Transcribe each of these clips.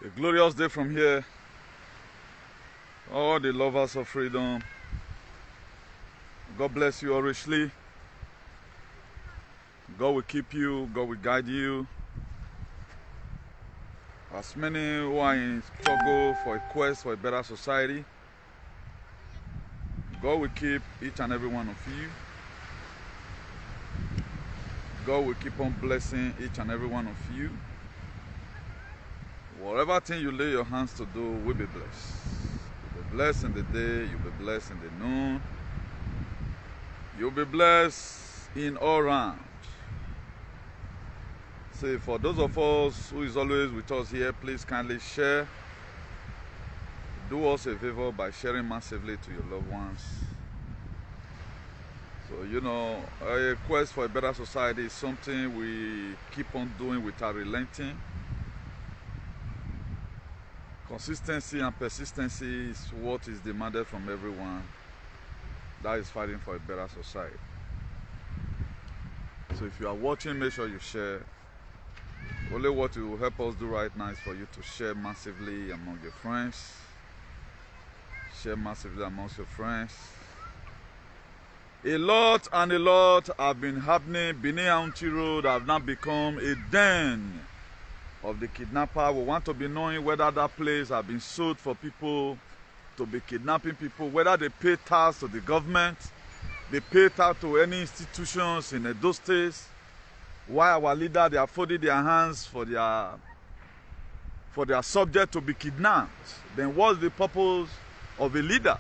A glorious day from here. All the lovers of freedom, God bless you all richly. God will keep you, God will guide you. As many who are in struggle for a quest for a better society, God will keep each and every one of you. God will keep on blessing each and every one of you. Whatever thing you lay your hands to do will be blessed. You'll be blessed in the day, you'll be blessed in the noon. You'll be blessed in all round. See, for those of us who is always with us here, please kindly share. Do us a favor by sharing massively to your loved ones. So, you know, a quest for a better society is something we keep on doing without relenting. Consistency and persistency is what is demanded from everyone that is fighting for a better society. So if you are watching, make sure you share. Only what will help us do right now is for you to share massively among your friends. Share massively amongst your friends. A lot and a lot have been happening. BENIN AUCHI Road have now become a den of the kidnapper. We want to be knowing whether that place has been sold for people to be kidnapping people, whether they pay tax to the government, they pay tax to any institutions in those states. Why our leader, they are folding their hands for their subject to be kidnapped. Then what's the purpose of a leader?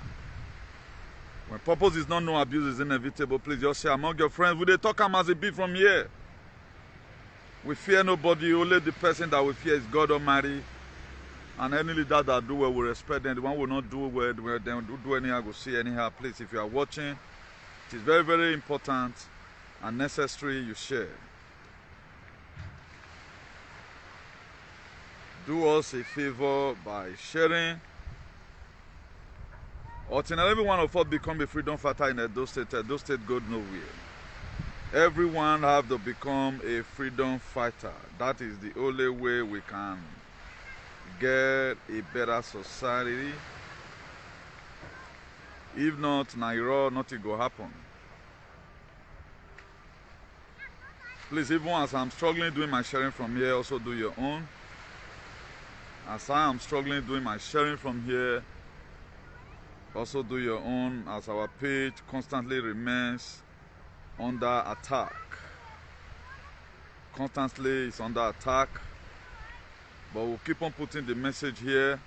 When purpose is not known, abuse is inevitable. Please just share among your friends. Will they talk Mazi be from here? We fear nobody, only the person that we fear is God Almighty. And any leader that do well, we respect them. The one will not do well, then do anyhow, go see anyhow. Please, if you are watching, it is very, very important and necessary you share. Do us a favor by sharing. Or till every one of us become a freedom fighter in Edo State goes nowhere. Everyone have to become a freedom fighter. That is the only way we can get a better society. If not, Nairo, nothing will happen. Please, even as I'm struggling doing my sharing from here, also do your own. As I am struggling doing my sharing from here, also do your own, as our page constantly remains under attack. Constantly it's under attack. But we'll keep on putting the message here.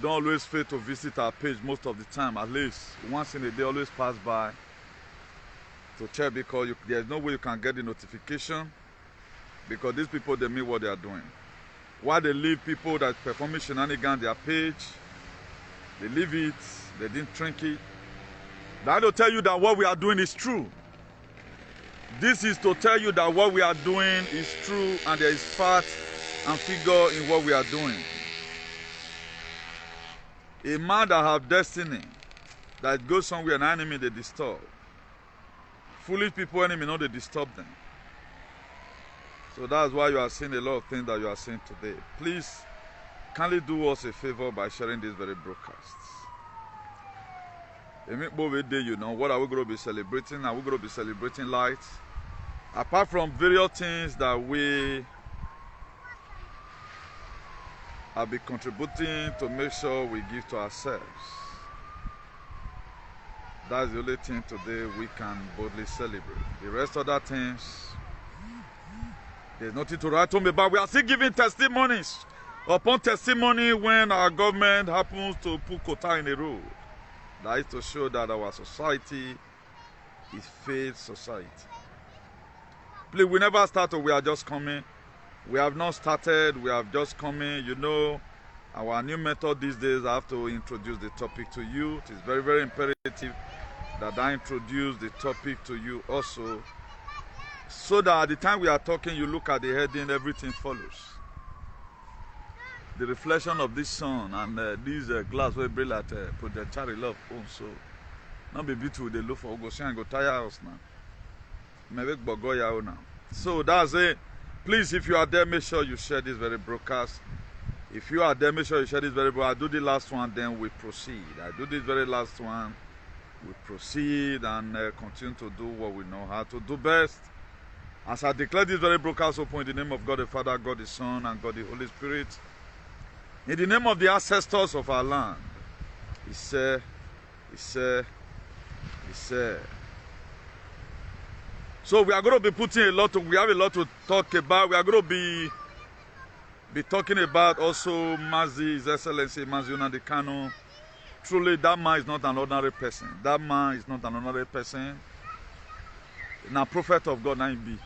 Don't always fail to visit our page most of the time. At least once in a day, always pass by to check, because there's no way you can get the notification, because these people, they mean what they are doing. Why they leave people that performing shenanigans on their page, they leave it, they didn't drink it. That will tell you that what we are doing is true. This is to tell you that what we are doing is true and there is fact and figure in what we are doing. A man that have destiny, that goes somewhere, an enemy they disturb. Foolish people, enemy, no, they disturb them. So that's why you are seeing a lot of things that you are seeing today. Please, kindly do us a favor by sharing this very broadcast. You know, what are we going to be celebrating? Are we going to be celebrating light? Apart from various things that we have been contributing to make sure we give to ourselves. That's the only thing today we can boldly celebrate. The rest of the things, there's nothing to write home about. We are still giving testimonies upon testimony when our government happens to put quota in the road. That is to show that our society is faith society. Please, we never started, we are just coming. We have not started, we have just coming. You know, our new method these days, I have to introduce the topic to you. It is very, very imperative that I introduce the topic to you also, so that at the time we are talking, you look at the heading, everything follows. The reflection of this sun and this glass will be like Project Cherry Love also. Not be beautiful, they look for Ogoshan and go tire house now. Maybe Bogoya now. So that's it. Please, if you are there, make sure you share this very broadcast. If you are there, make sure you share this very broadcast. I do the last one, then we proceed. I do this very last one, we proceed and continue to do what we know how to do best. As I declare this very broadcast open in the name of God the Father, God the Son, and God the Holy Spirit, in the name of the ancestors of our land, he said. So we are going to be putting we have a lot to talk about. We are going to be talking about also Mazi, His Excellency Mazi Nnamdi Kanu. Truly, that man is not an ordinary person. That man is not an ordinary person. Now, prophet of God, now be.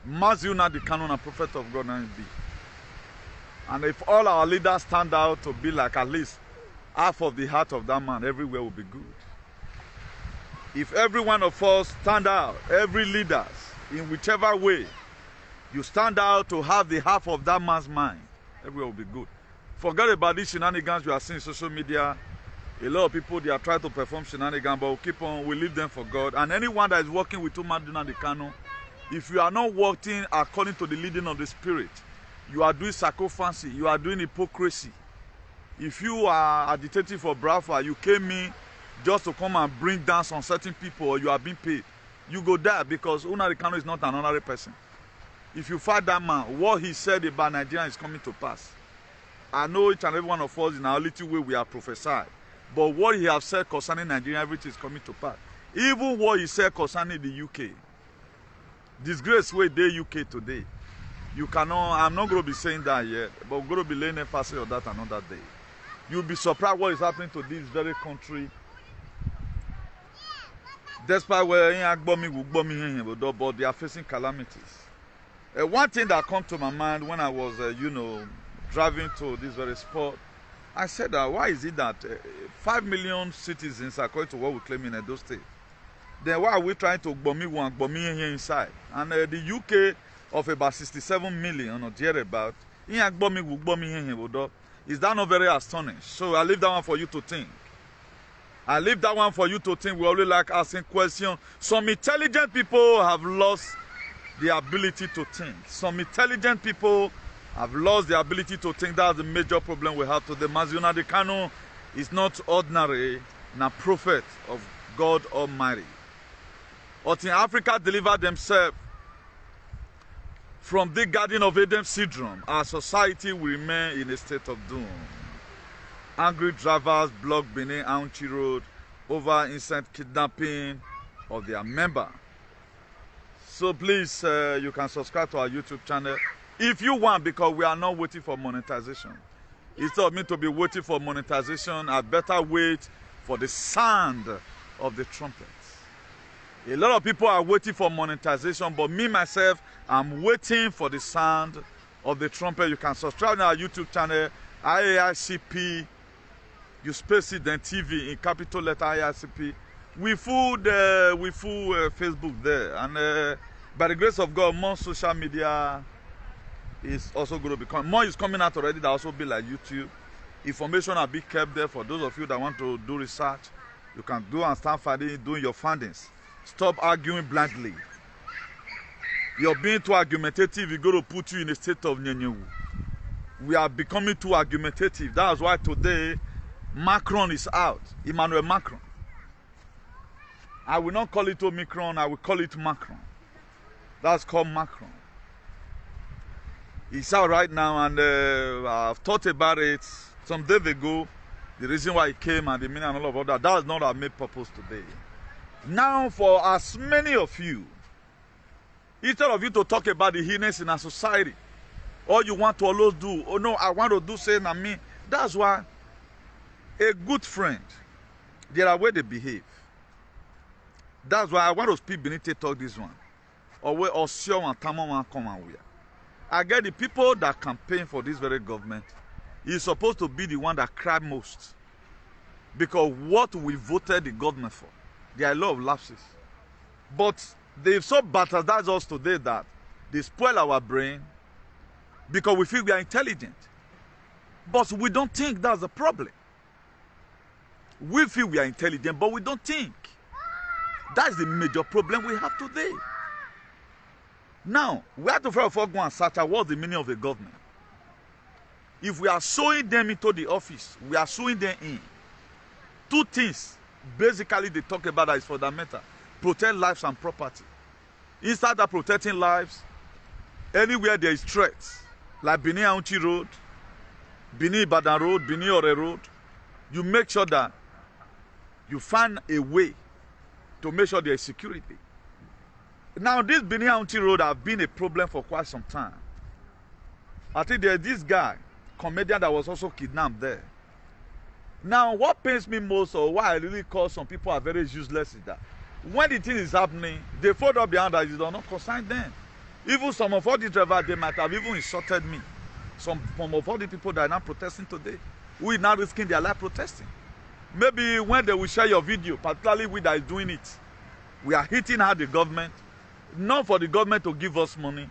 Mazi Nnamdi Kanu, now prophet of God, now be. And if all our leaders stand out to be like at least half of the heart of that man, everywhere will be good. If every one of us stand out, every leaders, in whichever way, you stand out to have the half of that man's mind, everywhere will be good. Forget about these shenanigans you are seeing on social media. A lot of people, they are trying to perform shenanigans, but we leave them for God. And anyone that is working with Nnamdi Kanu, if you are not working according to the leading of the Spirit, you are doing sycophancy, you are doing hypocrisy. If you are agitating for Brafa, you came in just to come and bring down some certain people, or you are being paid, you go die, because Nnamdi Kanu is not an ordinary person. If you fight that man, what he said about Nigeria is coming to pass. I know each and every one of us in our little way we are prophesied, but what he has said concerning Nigeria, everything is coming to pass. Even what he said concerning the UK, disgrace way they UK today, you cannot, I'm not going to be saying that yet, but we're going to be laying emphasis on that another day. You'll be surprised what is happening to this very country. Despite where but they are facing calamities. One thing that comes to my mind when I was, driving to this very spot, I said, why is it that 5 million citizens, according to what we claim in Edo State, then why are we trying to bomb here inside? And the UK of about 67 million or thereabout, is that not very astonishing? So I leave that one for you to think. I leave that one for you to think. We only like asking questions. Some intelligent people have lost the ability to think. Some intelligent people have lost the ability to think. That's the major problem we have today. Mazi Nnamdi Kanu is not ordinary, a prophet of God Almighty. But in Africa delivered themselves from the Garden of Eden syndrome, our society will remain in a state of doom. Angry drivers block BENIN AUCHI road over instant kidnapping of their member. So please, you can subscribe to our YouTube channel if you want, because we are not waiting for monetization. Instead of me to be waiting for monetization, I better wait for the sound of the trumpets. A lot of people are waiting for monetization, but me, myself, I'm waiting for the sound of the trumpet. You can subscribe to our YouTube channel, IAICP. You space it, then TV in capital letter IAICP. We full Facebook there. And by the grace of God, more social media is also going to become, more is coming out already. That also be like YouTube. Information will be kept there for those of you that want to do research. You can do and start doing your findings. Stop arguing blindly. You're being too argumentative, it's going to put you in a state of nyenyewu. We are becoming too argumentative. That's why today Macron is out. Emmanuel Macron. I will not call it Omicron, I will call it Macron. That's called Macron. He's out right now, and I've thought about it some days ago. The reason why he came and the meaning and all of that. That is not our main purpose today. Now, for as many of you, instead of you to talk about the heinous in our society, all you want to always do, oh no, I want to do saying and me. That's why a good friend, there are ways they behave. That's why I want to speak beneath to talk this one. Or where Osio and Tamon come and we. I get the people that campaign for this very government is supposed to be the one that cry most. Because what we voted the government for, there are a lot of lapses. But they've so bastardized us today that they spoil our brain because we feel we are intelligent. But we don't think that's the problem. We feel we are intelligent, but we don't think. That's the major problem we have today. Now, we have to first of all go and search out what's the meaning of the government. If we are sewing them into the office, we are sewing them in. Two things basically they talk about that is fundamental. Protect lives and property. Instead of protecting lives, anywhere there is threats, like Benin AUCHI Road, Benin Ibadan Road, Benin Ore Road, you make sure that you find a way to make sure there is security. Now, this Benin AUCHI Road has been a problem for quite some time. I think there's this guy, comedian, that was also kidnapped there. Now, what pains me most, or why I really call some people are very useless, is that when the thing is happening, they fold up behind that it does not concern them. Even some of all the drivers, they might have even insulted me. Some of all the people that are now protesting today, who are now risking their life protesting. Maybe when they will share your video, particularly we that is doing it, we are hitting out the government, not for the government to give us money,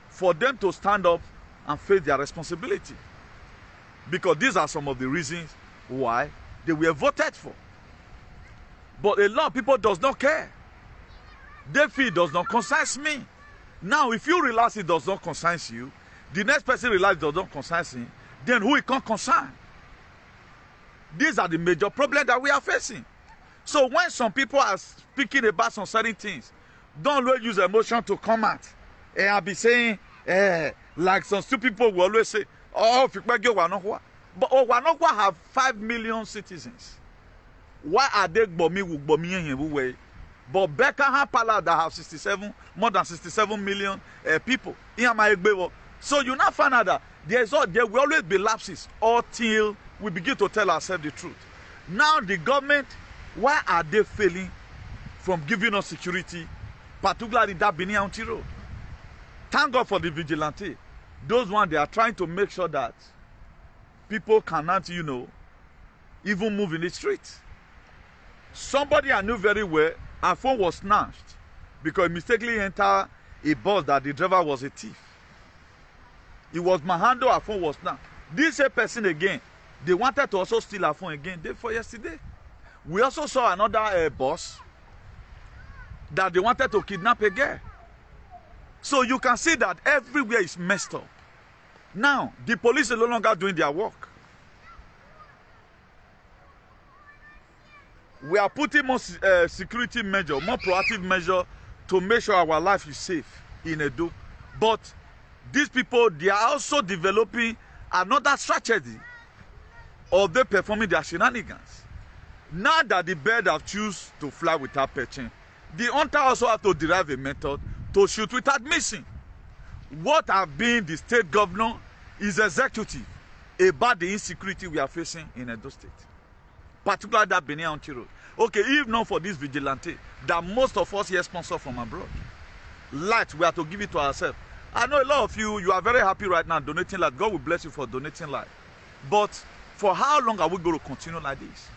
for them to stand up and face their responsibility. Because these are some of the reasons why they were voted for. But a lot of people does not care. They feel it does not concern me. Now, if you realize it does not concern you, the next person realizes it does not concern him, then who it can concern? These are the major problems that we are facing. So when some people are speaking about some certain things, don't always use emotion to come at. And I'll be saying, like some stupid people will always say, oh, but Owanogwa have 5 million citizens. Why are they bombing? But Beckham Palace that have more than 67 million people. So you now find out that there will always be lapses until we begin to tell ourselves the truth. Now the government, why are they failing from giving us security, particularly that Benin AUCHI Road? Thank God for the vigilante. Those ones, they are trying to make sure that people cannot, even move in the street. Somebody I knew very well, her phone was snatched because he mistakenly entered a bus that the driver was a thief. It was manhandled, her phone was snatched. This same person again, they wanted to also steal her phone again day for yesterday. We also saw another bus that they wanted to kidnap again. So you can see that everywhere is messed up. Now, the police are no longer doing their work. We are putting more security measure, more proactive measure to make sure our life is safe in Edo. But these people, they are also developing another strategy of them performing their shenanigans. Now that the bird have choose to fly without perching, the hunter also have to derive a method to shoot without missing. What have been the state governor is executive about the insecurity we are facing in Edo State, particularly that Benin AUCHI Road. Okay, if not for this vigilante that most of us here sponsor from abroad, light, we have to give it to ourselves. I know a lot of you are very happy right now donating light. God will bless you for donating light. But for how long are we going to continue like this?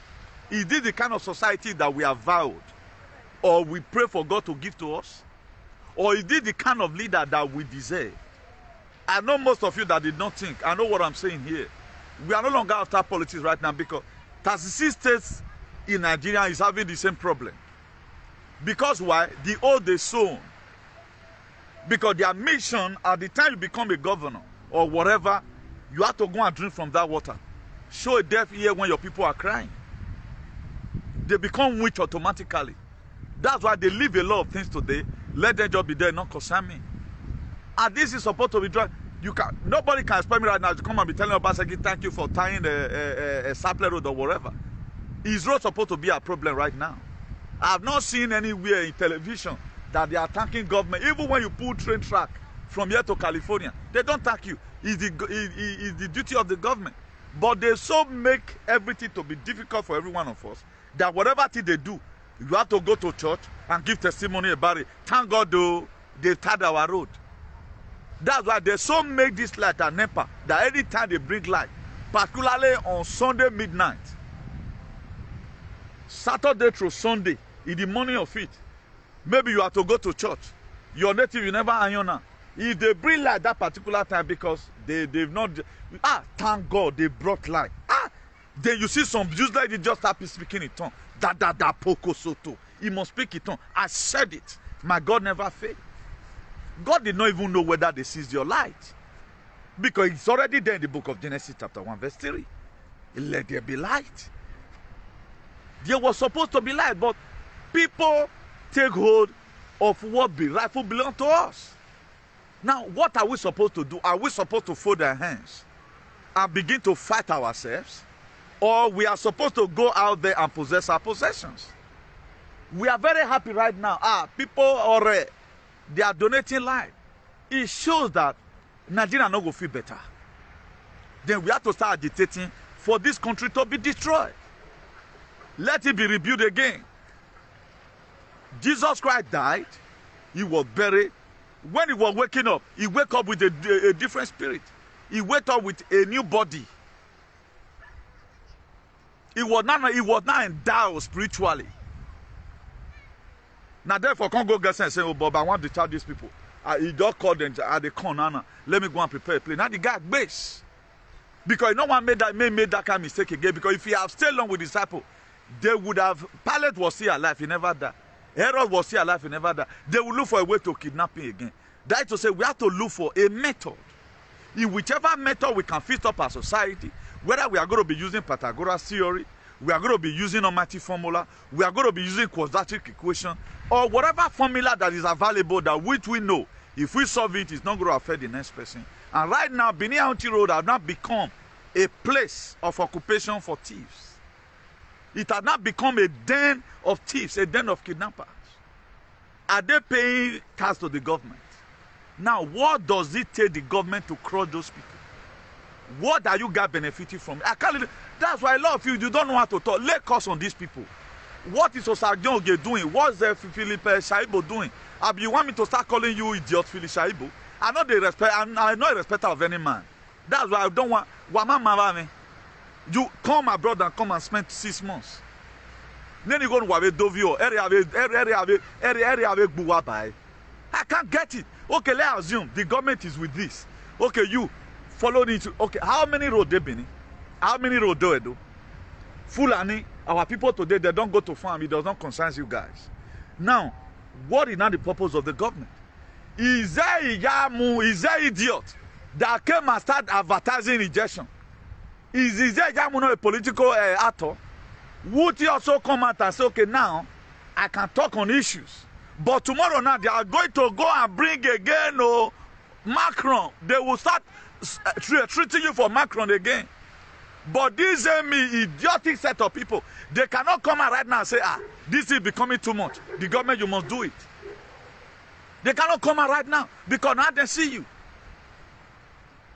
Is this the kind of society that we have vowed, or we pray for God to give to us? Or is this the kind of leader that we deserve? I know most of you that did not think. I know what I'm saying here. We are no longer after politics right now because 36 states in Nigeria is having the same problem. Because why? The old they sown. Because their mission, at the time you become a governor or whatever, you have to go and drink from that water. Show a deaf ear when your people are crying. They become witch automatically. That's why they leave a lot of things today. Let them just be there, not concern me. And this is supposed to be dry. Nobody can expect me right now to come and be telling Obaseki, thank you for tying a sapling road or whatever. Is road supposed to be a problem right now? I have not seen anywhere in television that they are thanking government. Even when you pull train track from here to California, they don't thank you. It's the duty of the government. But they so make everything to be difficult for every one of us that whatever thing they do, you have to go to church and give testimony about it. Thank God though, they tied our road. That's why they so make this light at NEPA that anytime they bring light, particularly on Sunday midnight, Saturday through Sunday, in the morning of it, maybe you have to go to church. Your native, you never iron now. If they bring light that particular time because they've not, thank God they brought light. Then you see some Jews like they just start speaking in tongue. Poko soto. He must speak in tongue. I said it. My God never failed. God did not even know whether they seized your light. Because it's already there in the book of Genesis chapter 1 verse 3. Let there be light. There was supposed to be light, but people take hold of what rightfully belongs to us. Now, what are we supposed to do? Are we supposed to fold our hands and begin to fight ourselves? Or we are supposed to go out there and possess our possessions? We are very happy right now. People they are donating life. It shows that Nigeria not going to feel better. Then we have to start agitating for this country to be destroyed. Let it be rebuilt again. Jesus Christ died. He was buried. When he was waking up, he woke up with a different spirit. He woke up with a new body. He was not endowed spiritually. Now therefore, can't go get and say, oh, Bob, I want to charge these people. He just called them at the corner. Let me go and prepare a place. Now the guy base. Because no one made that kind of mistake again. Because if he had stayed long with disciples, they would have, Pilate was still alive, he never died. Herod was still alive, he never died. They will look for a way to kidnap him again. That is to say, we have to look for a method. In whichever method we can fit up our society, whether we are going to be using Pythagoras theory, we are going to be using Almighty formula, we are going to be using quadratic equation, or whatever formula that is available that which we know, if we solve it, it's not going to affect the next person. And right now, Benin County Road has now become a place of occupation for thieves. It has not become a den of thieves, a den of kidnappers. Are they paying tax to the government? Now, what does it take the government to crush those people? What are you guys benefiting from? That's why a lot of you don't know how to talk. Lay curse on these people. What is Osagyonge doing? What's Philip Shaibo doing? You want me to start calling you idiot, Philip Shaibo? I'm not a respecter of any man. That's why I don't want. You come abroad and come and spend 6 months. Then you go to Dovio. I can't get it. Okay, let's assume the government is with this. Okay, you follow it. Okay, how many roads they been? How many roads do I do? Fulani, our people today, they don't go to farm. It does not concern you guys. Now, what is now the purpose of the government? Is there idiot that came and start advertising rejection? Is there a political actor? Would he also come out and say, okay, now I can talk on issues, but tomorrow now they are going to go and bring again Macron. They will start treating you for Macron again. But this idiotic set of people, they cannot come out right now and say, this is becoming too much. The government, you must do it. They cannot come out right now because now they see you.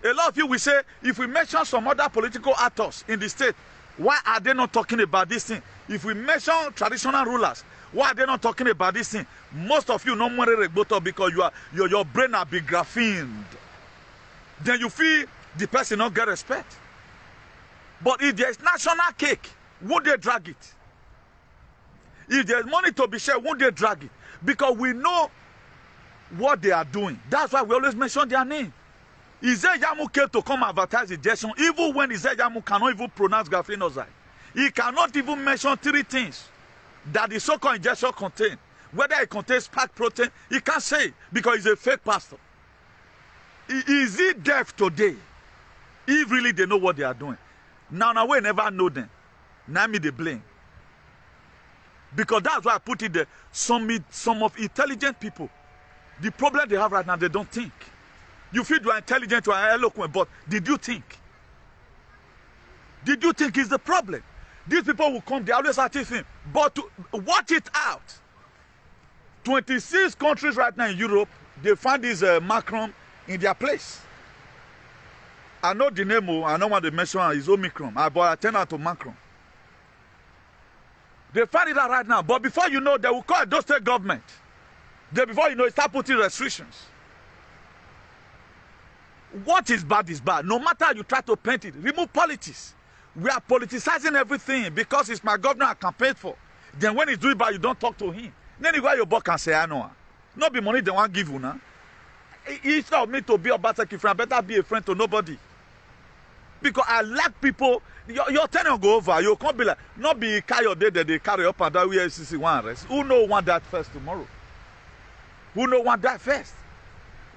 A lot of you will say, if we mention some other political actors in the state, why are they not talking about this thing? If we mention traditional rulers, why are they not talking about this thing? Most of you no more because your brain has been graphened. Then you feel the person not get respect. But if there is national cake, won't they drag it? If there is money to be shared, won't they drag it? Because we know what they are doing. That's why we always mention their name. Izeyamu came to come advertise rejection, even when Izeyamu cannot even pronounce graphenozide. He cannot even mention 3 things that the so-called injection contains. Whether it contains spike protein, he can't say it because he's a fake pastor. Is he deaf today? If really they know what they are doing. Now we never know them. Now me they blame. Because that's why I put it there. Some of intelligent people, the problem they have right now, they don't think. You feel you are intelligent, you are eloquent, but did you think? Did you think is the problem? These people will come, they always are teaching. But to watch it out. 26 countries right now in Europe, they find this Macron in their place. I know the name, I don't want to mention is Omicron, but I turn out to Macron. They find it out right now, but before you know, they will call those state government. Before you know, start putting restrictions. What is bad is bad. No matter how you try to paint it, remove politics. We are politicizing everything because it's my governor I campaign for. Then when he's doing bad, you don't talk to him. Then you go your book and say, I know. Not be money they want to give you now. It's not me to be a better friend. I better be a friend to nobody. Because I like people. Your tenure go over. You can't be like, not be carry your day that they carry up and that we SCC one arrest. Who know want that first tomorrow? Who know want that first?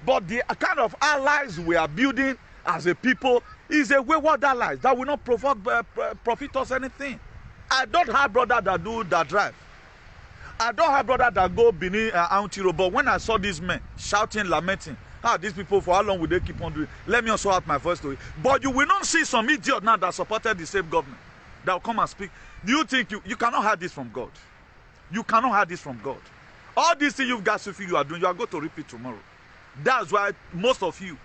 But the kind of allies we are building as a people is a wayward allies that will not profit us anything. I don't have brother that do that drive. I don't have brother that go BENIN AUCHI, but when I saw these men shouting, lamenting, these people, for how long will they keep on doing? Let me also add my voice to it. But you will not see some idiot now that supported the same government that will come and speak. Do you think you cannot hide this from God? You cannot hide this from God. All these things you guys feel you are doing, you are going to repeat tomorrow. That's why most of you,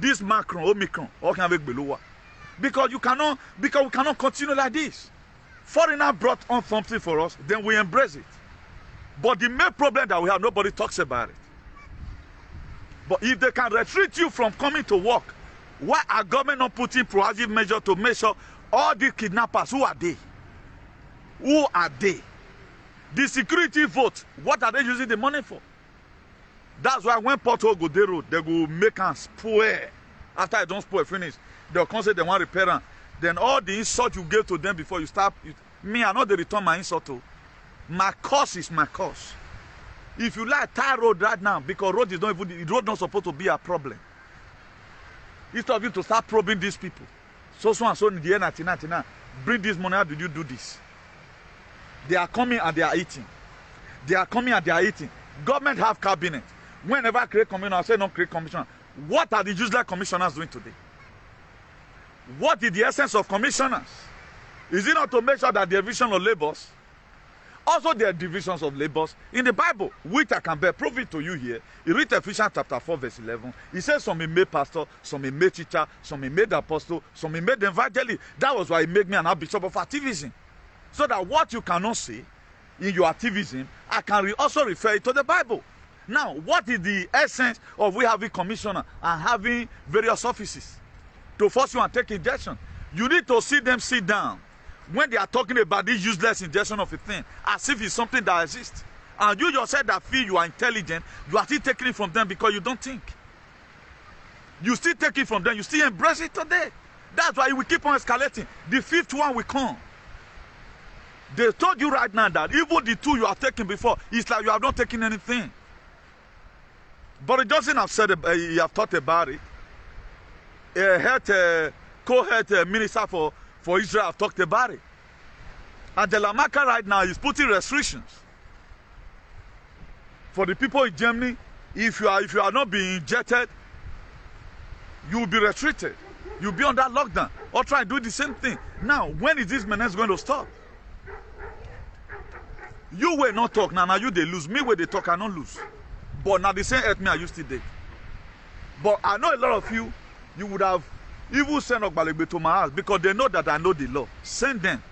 this Macron, Omicron, all can make below. Because we cannot continue like this. Foreigner brought on something for us, then we embrace it. But the main problem that we have, nobody talks about it. But if they can retreat you from coming to work, why are government not putting proactive measures to make sure all these kidnappers, who are they? Who are they? The security vote, what are they using the money for? That's why when Porto go the road, they go make and spoil. After I don't spoil, finish, they'll come say they want repair them. Then all the insult you gave to them before you start, me, I know they return my insult to. My cause is my cause. If you like tie road right now, because road is not even, the road not supposed to be a problem. Instead of you to start probing these people. So and so in the year 1999, bring this money, how did you do this? They are coming and they are eating. They are coming and they are eating. Government have cabinet. Whenever I create commissioner, I say not create commissioner. What are the useless commissioners doing today? What is the essence of commissioners? Is it not to make sure that the division of labors, also there are divisions of labors in the Bible, which I can prove it to you here. You read Ephesians chapter 4 verse 11. It says some he made pastor, some he made teacher, some he made apostle, some he made evangelist. That was why he made me an archbishop of activism. So that what you cannot say in your activism, I can also refer it to the Bible. Now, what is the essence of we having commissioner and having various offices to force you and take injection? You need to see them sit down when they are talking about this useless injection of a thing, as if it's something that exists. And you yourself that feel you are intelligent, you are still taking it from them because you don't think. You still take it from them, you still embrace it today. That's why we keep on escalating. The fifth one will come. They told you right now that even the two you are taking before, it's like you have not taken anything. Boris Johnson have said, he have thought about it. Co-head minister for Israel have talked about it. Angela Merkel right now is putting restrictions for the people in Germany. If you are not being injected, you will be restricted. You'll be under lockdown or try and do the same thing. Now, when is this menace going to stop? You will not talk now you they lose. Me where they talk I not lose. But now the same at me I used to date. But I know a lot of you would have even sent Okbalekbe to my house because they know that I know the law. Send them.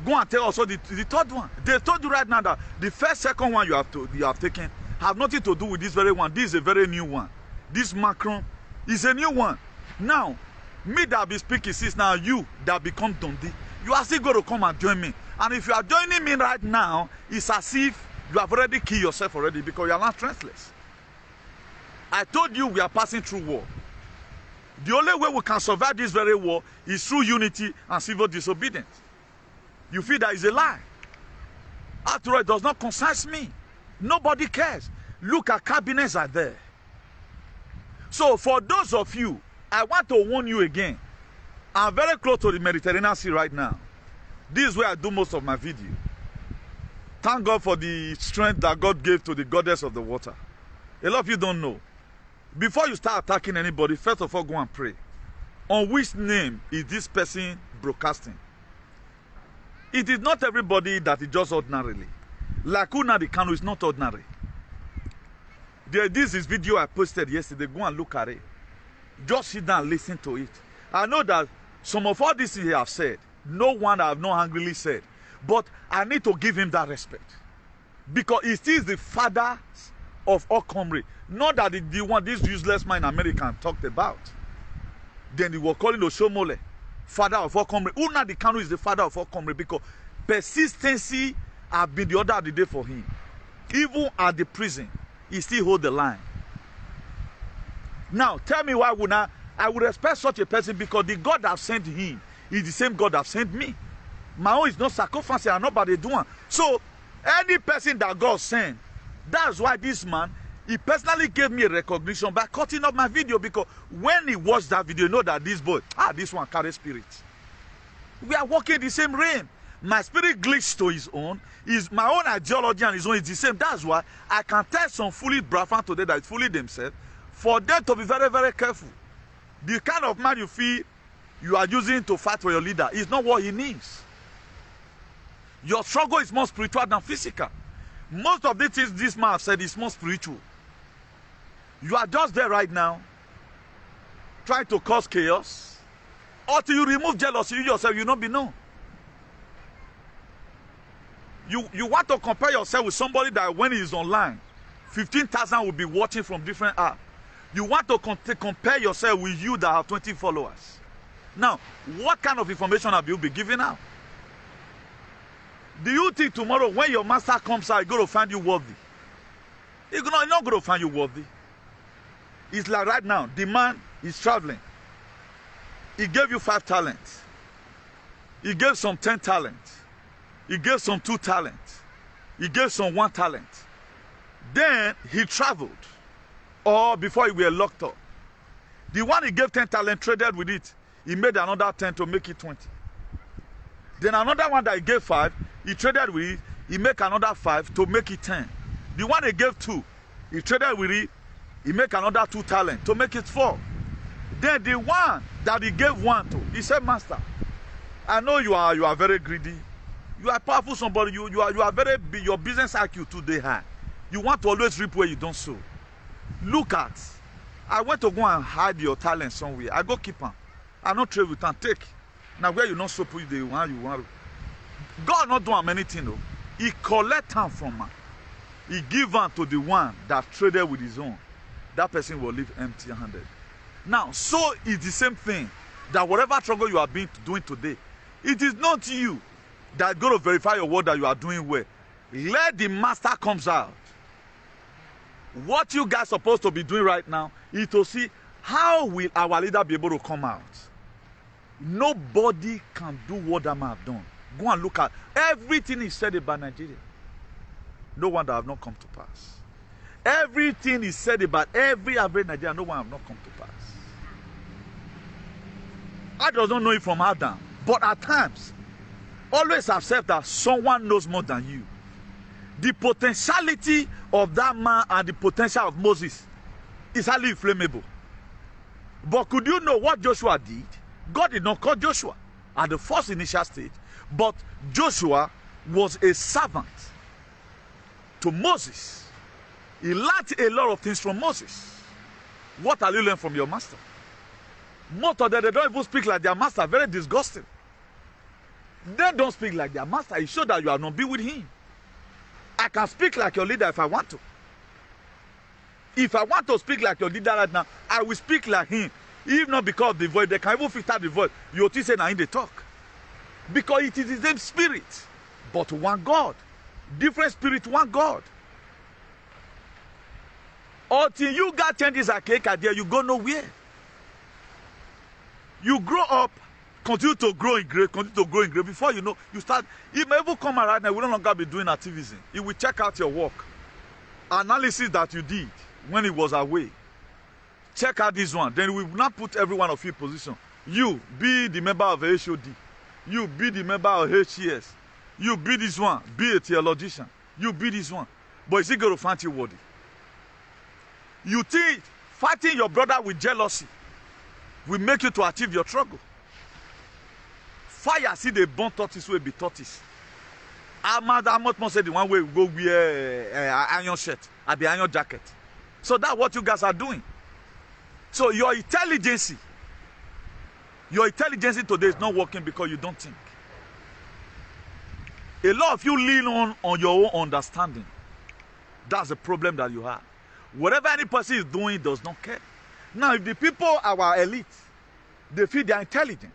Go and tell also the third one. They told you right now that the first, second one you have taken have nothing to do with this very one. This is a very new one. This Macron is a new one. Now, me that be speaking since now you that become Dundee, you are still going to come and join me. And if you are joining me right now, it's as if you have already killed yourself already because you are not strengthless. I told you we are passing through war. The only way we can survive this very war is through unity and civil disobedience. You feel that is a lie. After all, it does not concern me. Nobody cares. Look at cabinets are there. So for those of you, I want to warn you again. I'm very close to the Mediterranean Sea right now. This is where I do most of my video. Thank God for the strength that God gave to the goddess of the water. A lot of you don't know. Before you start attacking anybody, first of all, go and pray. On which name is this person broadcasting? It is not everybody that is just ordinarily. Like Nnamdi Kanu is not ordinary. This is video I posted yesterday. Go and look at it. Just sit down and listen to it. I know that some of all this he have said, no one I have not angrily said. But I need to give him that respect. Because he still is the father of all comrade. Not that the one this useless man in America talked about. Then he was calling Oshomole father of all comrade. Nnamdi Kanu is the father of all comrade because persistency have been the order of the day for him. Even at the prison, he still hold the line. Now, tell me why I would respect such a person because the God that sent him is the same God that sent me. My own is not sacrificing and nobody doing. So, any person that God sent, that's why this man He personally gave me a recognition by cutting up my video, because when he watched that video, you know that this boy, this one carries spirit. We are walking the same realm. My spirit glitched to his own. My own ideology and his own is the same. That's why I can tell some foolish brethren today that foolish themselves, for them to be very, very careful. The kind of man you feel you are using to fight for your leader is not what he needs. Your struggle is more spiritual than physical. Most of the things this man said is more spiritual. You are just there right now, trying to cause chaos. Until you remove jealousy, you yourself, you will not be known. You want to compare yourself with somebody that when he is online, 15,000 will be watching from different apps. You want to compare yourself with you that have 20 followers. Now, what kind of information have you been giving out? Do you think tomorrow when your master comes out, he's going to find you worthy? He's not going to find you worthy. It's like right now, the man is traveling. He gave you 5 talents. He gave some 10 talents. He gave some 2 talents. He gave some 1 talent. Then he traveled. Or before he were locked up. The one he gave 10 talent traded with it. He made another 10 to make it 20. Then another one that he gave 5, he traded with it. He make another 5 to make it 10. The one he gave 2, he traded with it. He make another 2 talent to make it 4. Then the one that he gave 1 to, he said, Master, I know you are very greedy. You are powerful somebody. You are very big. Your business IQ today high. You want to always reap where you don't sow. Look at, I went to go and hide your talent somewhere. I go keep them. I not trade with them. Take. Now where you not so put the one you want. God not doing anything though. He collect them from man. He give them to the one that traded with his own. That person will live empty-handed. Now, so it's the same thing. That whatever struggle you are doing today, it is not you that going to verify your word that you are doing well. Let the master comes out. What you guys supposed to be doing right now is to see how will our leader be able to come out. Nobody can do what that man have done. Go and look at everything he said about Nigeria. No one that have not come to pass. Everything he said about every average Nigerian, no one have not come to pass. I does not know it from Adam, but at times, always accept that someone knows more than you. The potentiality of that man and the potential of Moses is highly inflammable. But could you know what Joshua did? God did not call Joshua at the first initial stage, but Joshua was a servant to Moses. He learned a lot of things from Moses. What are you learning from your master? Most of them, they don't even speak like their master. Very disgusting. They don't speak like their master. It shows that you are not be with him. I can speak like your leader if I want to. If I want to speak like your leader right now, I will speak like him. If not because of the voice, they can even filter the voice. You will say now in the talk. Because it is the same spirit, but one God. Different spirit, one God. Until you got changes a cake idea, you go nowhere. You grow up, continue to grow in grace, continue to grow in grace. Before you know, you start. It may even come around now, we no longer be doing activism. It will check out your work. Analysis that you did when it was away. Check out this one. Then we will not put every one of you in position. You be the member of HOD. You be the member of HES. You be this one. Be a theologian. You be this one. But is he going to find you worthy? You think fighting your brother with jealousy will make you to achieve your struggle. Fire see the burn tortoise will be tortoise. I'm not more say the one way we go wear iron shirt and the iron jacket. So that's what you guys are doing. So your intelligence today is not working because you don't think. A lot of you lean on your own understanding. That's the problem that you have. Whatever any person is doing does not care. Now, if the people, our elite, they feel they are intelligent,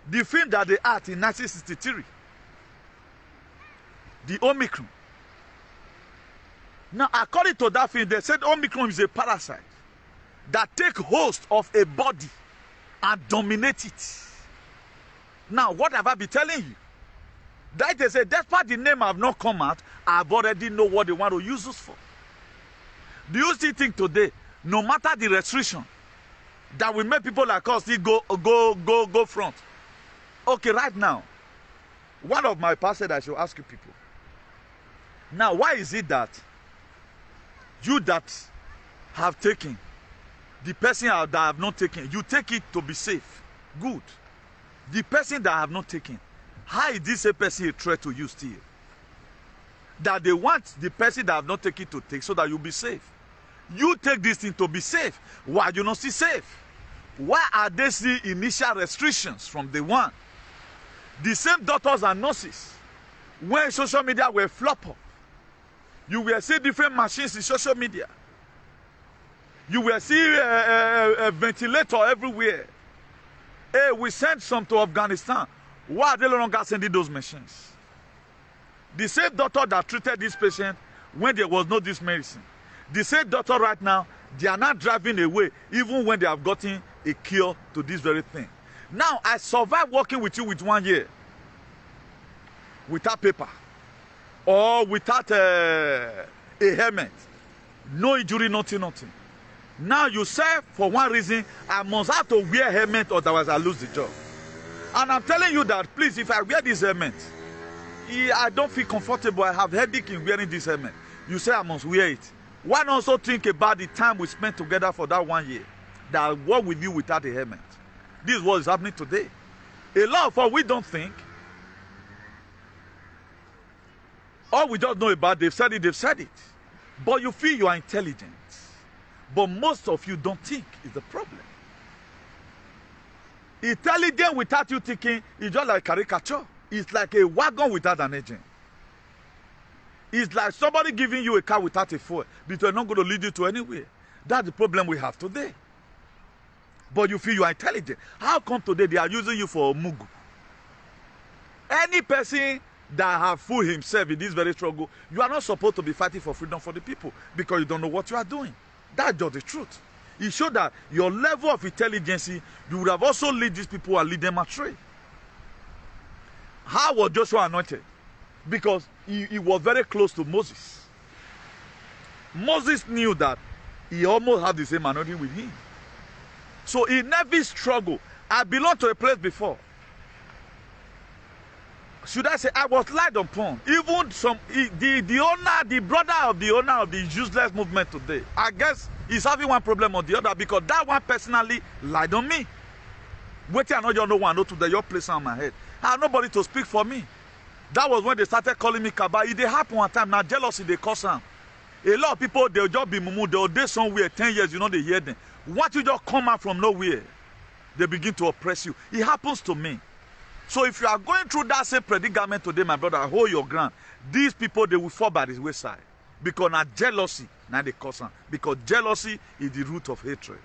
the film that they act in 1963, the Omicron. Now, according to that film, they said Omicron is a parasite that take host of a body and dominate it. Now, what have I been telling you? That they say, despite the name have not come out, I've already know what they want to use us for. Do you still think today, no matter the restriction, that will make people like us still go front? Okay, right now, one of my pastors I should ask you people. Now, why is it that you that have taken, the person that have not taken, you take it to be safe? Good. The person that have not taken, how is this a person a threat to you still? That they want the person that have not taken to take so that you'll be safe. You take this thing to be safe. Why you not still safe? Why are they still initial restrictions from the one? The same doctors and nurses, when social media were flop up, you will see different machines in social media. You will see a ventilator everywhere. Hey, we sent some to Afghanistan. Why are they no longer sending those machines? The same doctor that treated this patient when there was no this medicine. The same doctor right now, they are not driving away even when they have gotten a cure to this very thing. Now, I survived working with you with 1 year without paper or without a helmet. No injury, nothing. Now you say for one reason, I must have to wear a helmet otherwise I lose the job. And I'm telling you that, please, if I wear this helmet, I don't feel comfortable. I have headache in wearing this helmet. You say I must wear it. Why not also think about the time we spent together for that 1 year? That I work with you without a helmet. This is what is happening today. A lot of us, we don't think. All we just know about, they've said it. But you feel you are intelligent. But most of you don't think is the problem. Intelligent without you thinking is just like caricature. It's like a wagon without an engine. It's like somebody giving you a car without a fuel, but they're not going to lead you to anywhere. That's the problem we have today. But you feel you are intelligent. How come today they are using you for a mugu? Any person that have fooled himself in this very struggle, you are not supposed to be fighting for freedom for the people because you don't know what you are doing. That's just the truth. It shows that your level of intelligence, you would have also lead these people and lead them astray. How was Joshua anointed? Because he was very close to Moses. Moses knew that he almost had the same anointing with him. So in every struggle, I belonged to a place before. Should I say I was lied upon? Even the brother of the owner of the useless movement today, I guess he's having one problem or the other because that one personally lied on me. Wait till I know you know one, know today your place on my head. I have nobody to speak for me. That was when they started calling me Kaba. It did happen one time. Now jealousy they cause them. A lot of people they'll just be mumu. They'll do somewhere 10 years. You know they hear them. Once you just come out from nowhere, they begin to oppress you. It happens to me. So if you are going through that same predicament today, my brother, hold your ground. These people they will fall by the wayside because now jealousy now they cause them. Because jealousy is the root of hatred.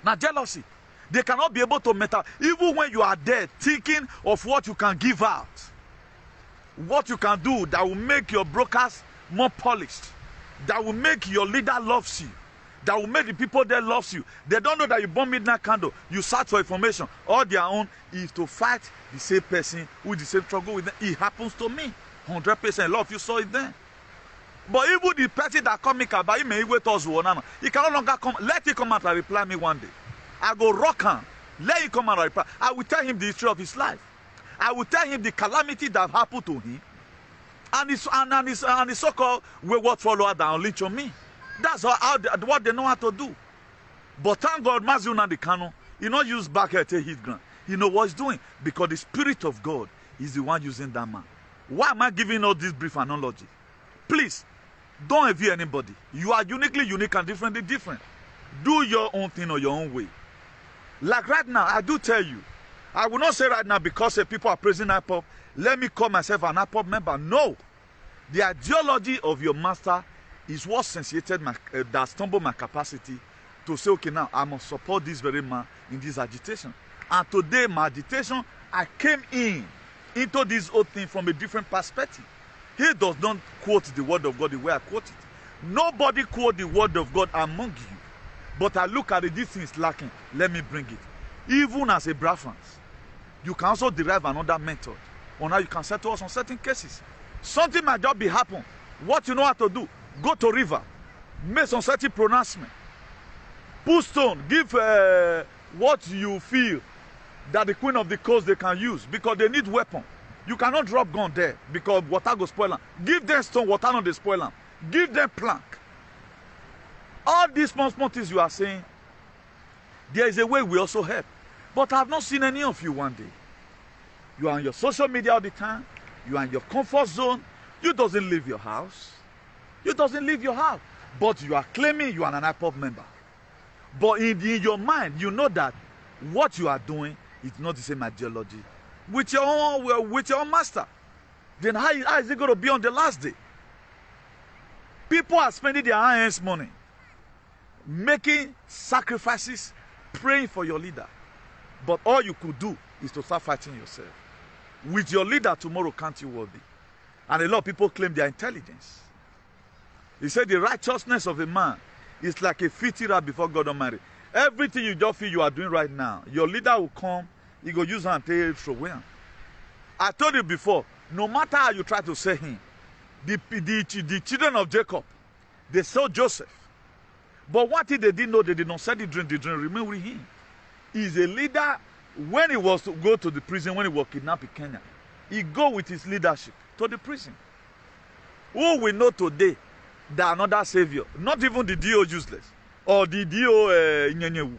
Now jealousy, they cannot be able to metal even when you are there thinking of what you can give out. What you can do that will make your brokers more polished, that will make your leader loves you, that will make the people there loves you. They don't know that you burn midnight candle, you search for information. All their own is to fight the same person with the same struggle with them. It happens to me 100%. A lot of you saw it then. But even the person that come about, he may wait us one. He can no longer come. Let him come out and reply me one day. I go rock him. Let him come out and reply. I will tell him the history of his life. I will tell him the calamity that happened to him, and his so-called wayward follower that will lynch on me. That's what they know how to do. But thank God, Mazi Nnamdi Kanu, he not use back here to hit ground. He know what he's doing because the Spirit of God is the one using that man. Why am I giving all this brief analogy? Please, don't envy anybody. You are uniquely unique and differently different. Do your own thing or your own way. Like right now, I do tell you, I will not say right now because people are praising IPOP, let me call myself an IPOP member. No. The ideology of your master is what satiated that stumbled my capacity to say, okay, now I must support this very man in this agitation. And today, my agitation, I came into this whole thing from a different perspective. He does not quote the word of God the way I quote it. Nobody quote the word of God among you. But I look at it, this thing is lacking. Let me bring it. Even as a Brafans, you can also derive another method on how you can settle us on certain cases. Something might just be happen. What you know how to do, go to river. make some certain pronouncement. Put stone, give what you feel that the queen of the coast they can use, because they need weapon. You cannot drop gun there because water go spoil them. Give them stone, water not they spoil them. Give them plank. All these small things you are saying, there is a way we also help. But I have not seen any of you one day. You are on your social media all the time. You are in your comfort zone. You doesn't leave your house. You doesn't leave your house. But you are claiming you are an IPOB member. But in your mind, you know that what you are doing is not the same ideology with your own master. Then how is it going to be on the last day? People are spending their hands money, making sacrifices, praying for your leader. But all you could do is to start fighting yourself. With your leader tomorrow, can't you worthy? And a lot of people claim their intelligence. He said the righteousness of a man is like a filthy rat before God Almighty. Everything you just feel you are doing right now, your leader will come, he go use and take throw away. I told you before, no matter how you try to say him, the children of Jacob, they saw Joseph. But what thing they didn't know, they did not say the dream remain with him. He's a leader. When he was to go to the prison, when he was kidnapped in Kenya, he go with his leadership to the prison. Who we know today that another savior, not even the DO useless, or the DO Nyenyewu,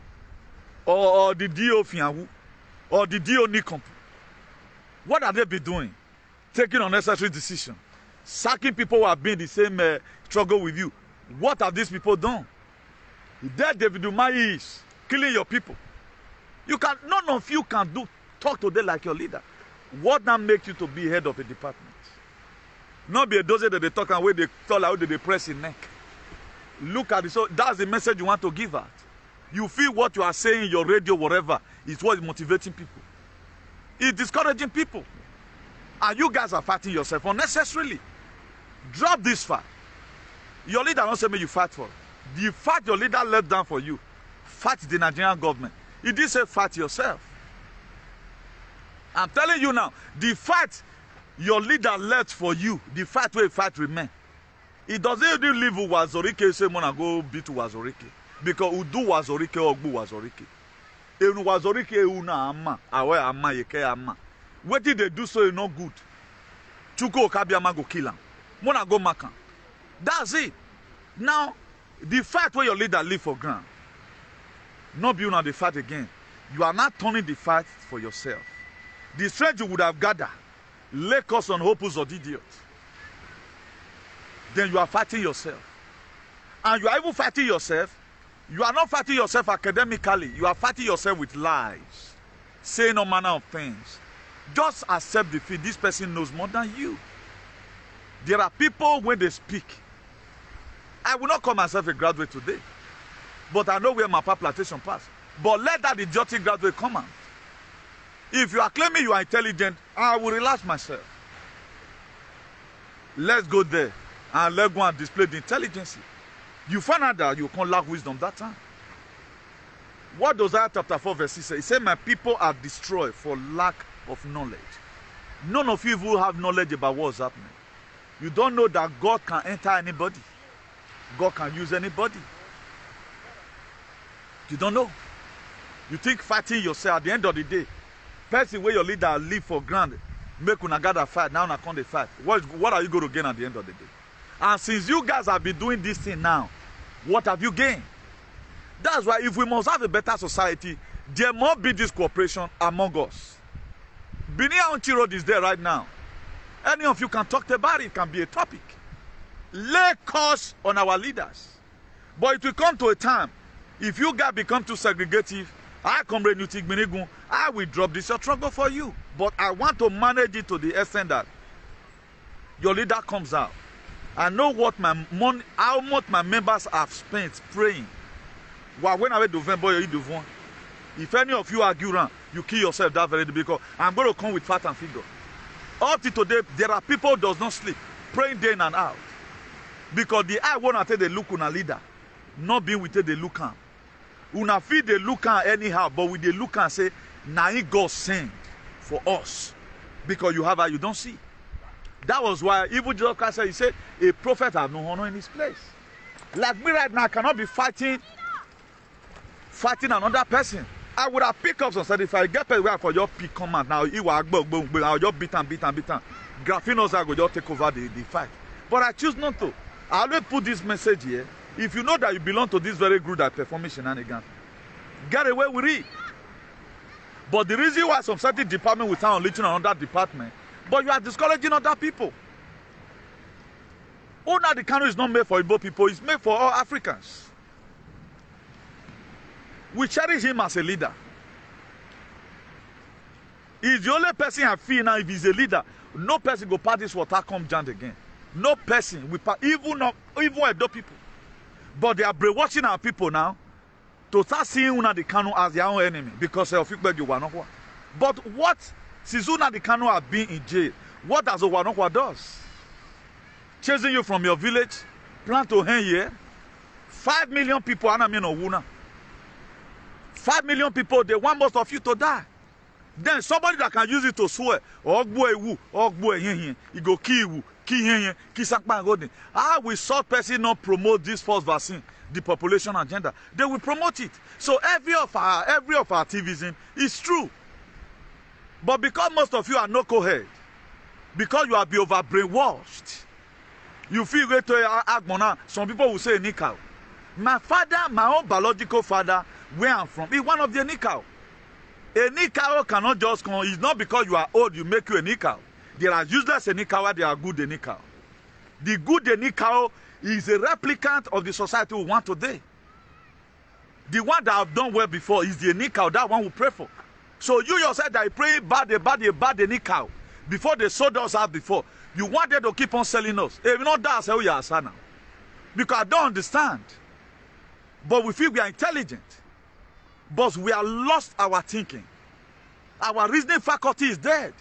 or the DO Fianwu, or the DO Nikompu. What are they be doing? Taking unnecessary decisions, sacking people who have been in the same struggle with you. What have these people done? There David Umahi is killing your people. None of you can talk to them like your leader. What now makes you to be head of a department? Not be a dozen that they talk and where they tell how they press in neck. Look at it. So that's the message you want to give out. You feel what you are saying in your radio, whatever, is what is motivating people. It's discouraging people. And you guys are fighting yourself unnecessarily. Drop this fight. Your leader don't say me you fight for. The fight your leader left down for you. Fight the Nigerian government. He did say fight yourself. I'm telling you now, the fight your leader left for you, the fight where fight remain. It doesn't even leave Wazorike say wanna go beat Wazorike. Because Udu Wazorike or Gbu Wazorike. Enu Wazorike una ama, awe ama yeke ama. What did they do so you no good? Chuko Okabiama go kill him. Wanna go makan. That's it. Now, the fight where your leader live for ground. Not be on the fight again. You are not turning the fight for yourself. The strength you would have gathered, lay us on hopes or idiot. Then you are fighting yourself. And you are even fighting yourself. You are not fighting yourself academically. You are fighting yourself with lies. Saying all manner of things. Just accept defeat. This person knows more than you. There are people when they speak. I will not call myself a graduate today. But I know where my plantation passed. But let that idiotic graduate come out. If you are claiming you are intelligent, I will relax myself. Let's go there and let's go and display the intelligence. You find out that you can't lack wisdom that time. What does Isaiah chapter 4 verse 6 say? It says, my people are destroyed for lack of knowledge. None of you will have knowledge about what's happening. You don't know that God can enter anybody. God can use anybody. You don't know. You think fighting yourself at the end of the day, person where your leader live for ground, make una gather fight, now una come dey fight. What are you going to gain at the end of the day? And since you guys have been doing this thing now, what have you gained? That's why if we must have a better society, there must be this cooperation among us. BENIN AUCHI road is there right now. Any of you can talk about it, it can be a topic. Lay curse on our leaders. But it will come to a time, if you guys become too segregative, I will drop this struggle for you. But I want to manage it to the extent that your leader comes out. I know what how much my members have spent praying. When I November, if any of you argue around, you kill yourself that very day, because I'm going to come with fact and figure. Up to today, there are people who does not sleep, praying day in and out. Because the eye want to take the look on a leader, not being with the look on. Una feed the look on anyhow, but with the look and say, now God sent for us. Because you have you don't see. That was why even Jesus Christ said, he said, a prophet have no honor in his place. Like me right now, I cannot be fighting another person. I would have picked up some said if I get paid where for your pick command now, you will boom, I'll just beat and. Graphinos I will just take over the fight. But I choose not to. I always put this message here. If you know that you belong to this very group that performing shenanigans, get away with it. But the reason why some certain department will start unleashing another department, but you are discouraging other people. Nnamdi Kanu is not made for Igbo people, it's made for all Africans. We cherish him as a leader. He's the only person I feel now, if he's a leader, no person go pass this water come jam again. No person will pass, even Edo people. But they are brainwashing our people now to start seeing Nnamdi Kanu as their own enemy because of Owanokwa. But what, since Nnamdi Kanu have been in jail, what does Owanokwa does? Chasing you from your village, plan to hang here. 5 million people, and I mean Owuna. 5 million people, they want most of you to die. Then somebody that can use it to swear, he go kill you, how will such person not promote this false vaccine, the population agenda? They will promote it. So every of our activism is true. But because most of you are no co-head, because you have been over brainwashed, you feel great to Agmona. Some people will say Nikau. My father, my own biological father, where I'm from, is one of the Nikau. A Nikau cannot just come. It's not because you are old, you make you a Nikau. There are useless Nikau, there are good Nikau. The good Nikau is a replicant of the society we want today. The one that have done well before is the Nikau, that one we pray for. So you yourself that you pray bad Nikau before they sold us out before. You want them to keep on selling us. If not, that's how you are now. Because I don't understand. But we feel we are intelligent. But we have lost our thinking. Our reasoning faculty is dead.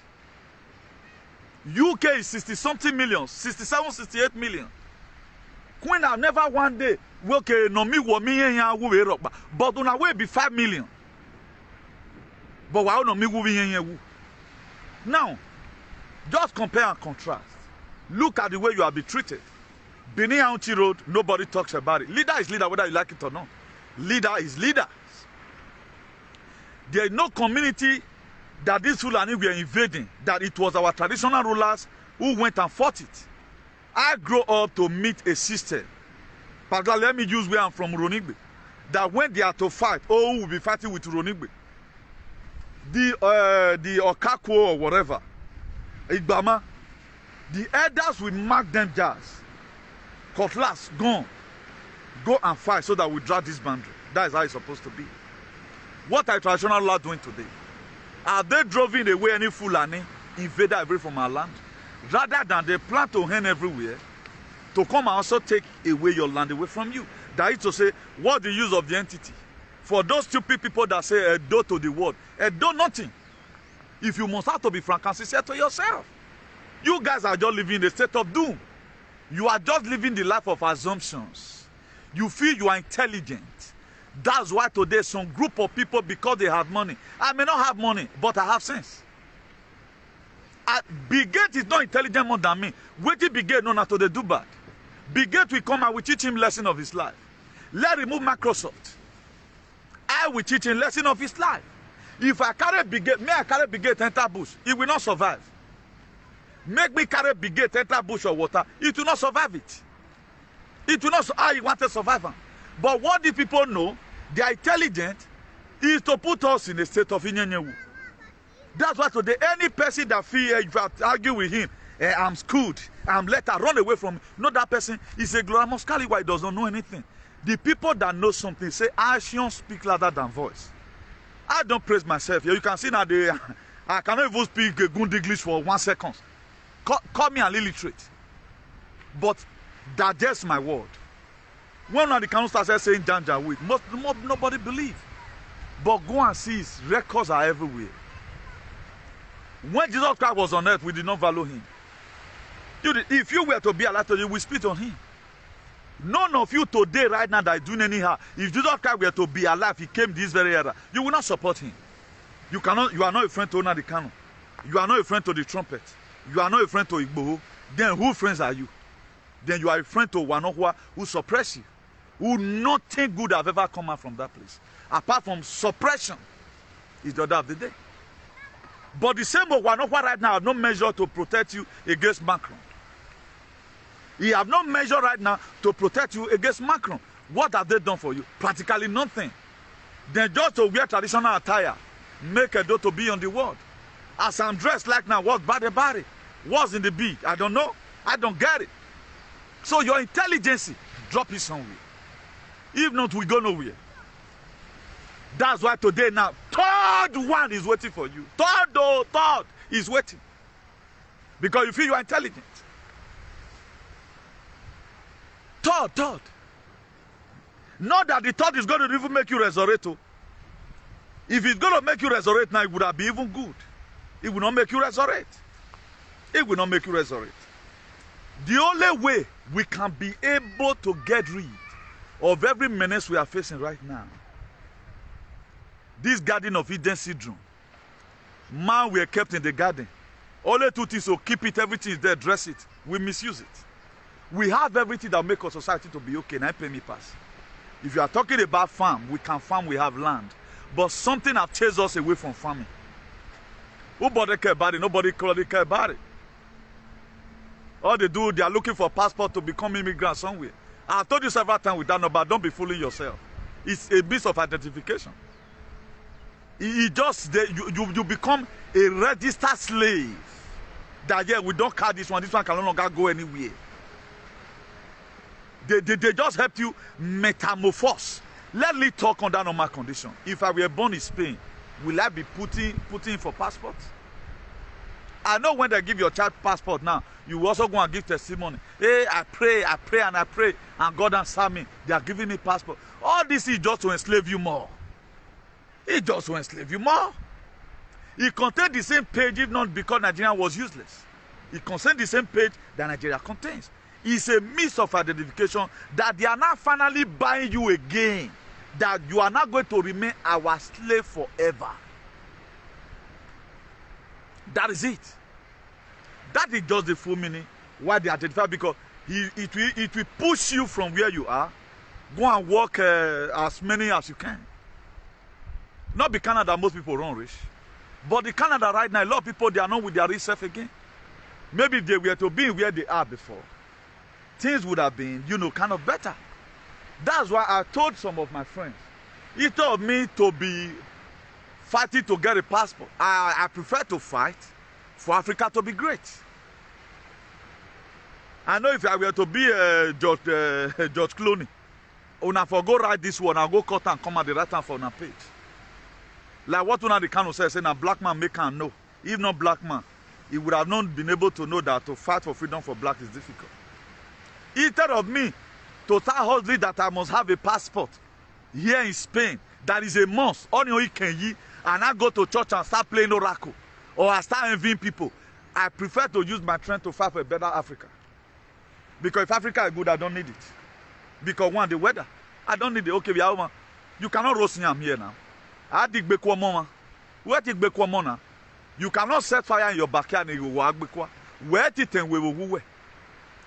UK is 60-something million, 67, 68 million. Queen have never one day, okay, no me, but on our way be 5 million. But why no me, now, just compare and contrast. Look at the way you have been treated. BENIN AUCHI Road, nobody talks about it. Leader is leader, whether you like it or not. Leader is leader. There is no community that these Fulani were invading, that it was our traditional rulers who went and fought it. I grew up to meet a system. Particularly, let me use where I'm from, Ronigbe. That when they are to fight, who will be fighting with Ronigbe? The Okaku or whatever, Igbama, the elders will mark them jars. Cutlass, gone. Go and fight so that we drag this boundary. That is how it's supposed to be. What are traditional laws doing today? Are they driving away any Fulani invader away from our land? Rather than they plan to hand everywhere to come and also take away your land away from you. That is to say, what's the use of the entity? For those stupid people that say Edo to the world, Edo nothing. If you must have to be frank and sincere to yourself. You guys are just living in a state of doom. You are just living the life of assumptions. You feel you are intelligent. That's why today some group of people, because they have money. I may not have money, but I have sense. Bill Gates is not intelligent more than me. Wait till Bill Gates know not to do bad. Bill Gates will come and will teach him lesson of his life. Let's remove Microsoft. I will teach him lesson of his life. If I carry Bill Gates, may I carry Bill Gates enter bush, he will not survive. Make me carry Bill Gates enter bush or water, it will not survive it. It will not, he want to survive. But what the people know, they are intelligent, is to put us in a state of inyenyewu. That's why today, any person that fear, if I argue with him, I'm schooled, I'm let her run away from me. No, that person is a glamorous Scallywag, does not know anything. The people that know something say, actions speak louder than voice. I don't praise myself. You can see now, I cannot even speak good English for 1 second. Call me an illiterate. But digest my word. When the Kanu started saying Janjaweed, nobody believe. But go and see his records are everywhere. When Jesus Christ was on earth, we did not value him. If you were to be alive today, we spit on him. None of you today, right now, that is doing anyhow. If Jesus Christ were to be alive, he came this very era, you will not support him. You are not a friend to Nnamdi Kanu. You are not a friend to the trumpet. You are not a friend to Igbo. Then who friends are you? Then you are a friend to Wanohua who suppress you. Nothing good have ever come out from that place. Apart from suppression is the order of the day. But the same Owanokwa right now have no measure to protect you against Macron. He have no measure right now to protect you against Macron. What have they done for you? Practically nothing. Then just to wear traditional attire, make a door to be on the world. As I'm dressed like now, what's bad about it? What's in the big? I don't know. I don't get it. So your intelligence, drop it somewhere. If not, we go nowhere. That's why today now, third one is waiting for you. Third is waiting. Because you feel you are intelligent. Third. Not that the third is going to even make you resurrect. If it's going to make you resurrect now, it would have been even good. It will not make you resurrect. It will not make you resurrect. The only way we can be able to get rid of every menace we are facing right now, this Garden of Eden syndrome, man, we are kept in the garden. Only two things, so keep it, everything is there, dress it. We misuse it. We have everything that makes our society to be okay. Now pay me pass. If you are talking about farm, we can farm, we have land. But something has chased us away from farming. Nobody care about it. Nobody care about it. All they do, they are looking for passport to become immigrants somewhere. I told you several times with that number, don't be fooling yourself. It's a means of identification. You become a registered slave. That, yeah, we don't carry this one can no longer go anywhere. They just help you metamorphose. Let me talk on that normal condition. If I were born in Spain, will I be putting in for passport? I know when they give your child passport now, you also go and give testimony. Hey, I pray, and God answer me. They are giving me passport. All this is just to enslave you more. It just to enslave you more. It contains the same page, if not because Nigeria was useless. It contains the same page that Nigeria contains. It's a means of identification that they are now finally buying you again. That you are not going to remain our slave forever. That is it. That is just the full meaning why they identify, because it will push you from where you are. Go and work as many as you can. Not be Canada, most people run rich. But the Canada right now, a lot of people, they are not with their rich self again. Maybe if they were to be where they are before, things would have been, kind of better. That's why I told some of my friends, he told me to be fighting to get a passport. I prefer to fight for Africa to be great. I know if I were to be George Clooney, una for go write this one, I'll go cut and come at the right hand for una page. Like what Nnamdi Kanu says, saying a black man make can know. If not black man, he would have not been able to know that to fight for freedom for black is difficult. Instead of me to start hustling that I must have a passport here in Spain, that is a must. Only you can yi, and I go to church and start playing oracle, or I start envying people. I prefer to use my strength to fight for a better Africa. Because if Africa is good, I don't need it. Because one, the weather, I don't need it. Okay, we are one. You cannot roast me here now. I dig bekwa mama. Where dig bekwa mona? You cannot set fire in your backyard and you will bekwa. Where it and we will.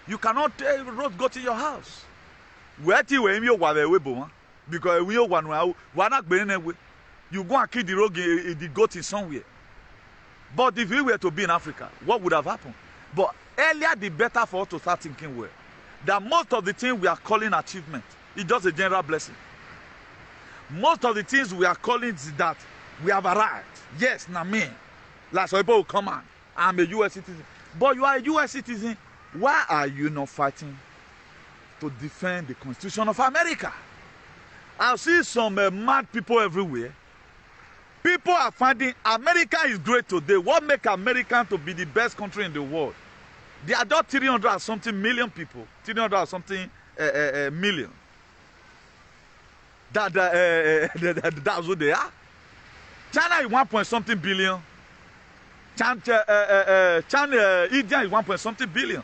You cannot road go to your house. Where ti we your wabo, because we one not being you go and kill the road the goat in somewhere. But if we were to be in Africa, what would have happened? But earlier the better for us to start thinking well. That most of the things we are calling achievement is just a general blessing. Most of the things we are calling is that we have arrived. Yes, now me. Like some people will come on. I'm a US citizen. But you are a US citizen. Why are you not fighting to defend the Constitution of America? I see some mad people everywhere. People are finding America is great today. What makes America to be the best country in the world? There are just 300 and something million people. 300 and something million. That's what they are. China is 1 point something billion. India is 1 point something billion.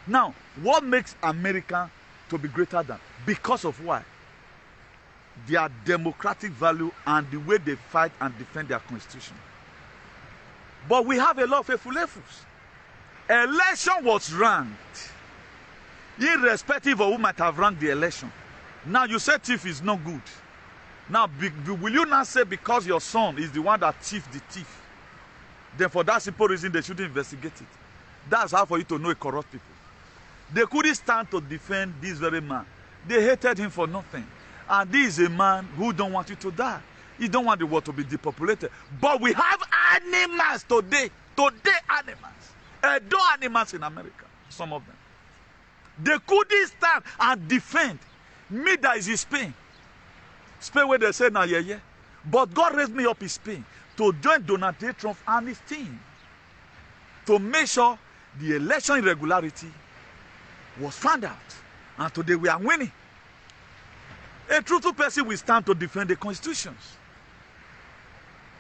Now, what makes America to be greater than? Because of why? Their democratic value and the way they fight and defend their constitution. But we have a lot of faithful levels. Election was ranked. Irrespective of who might have ranked the election, Now you say thief is not good. Now, will you not say because your son is the one that thieved the thief, then for that simple reason they shouldn't investigate it? That's how for you to know it corrupt people. They couldn't stand to defend this very man. They hated him for nothing. And this is a man who don't want you to die. He don't want the world to be depopulated. But we have animals today. Today animals. Though animals in America, some of them. They couldn't stand and defend me that is in Spain. Spain where they say, nah, yeah. But God raised me up in Spain to join Donald J. Trump and his team to make sure the election irregularity was found out. And today we are winning. A truthful person will stand to defend the constitutions.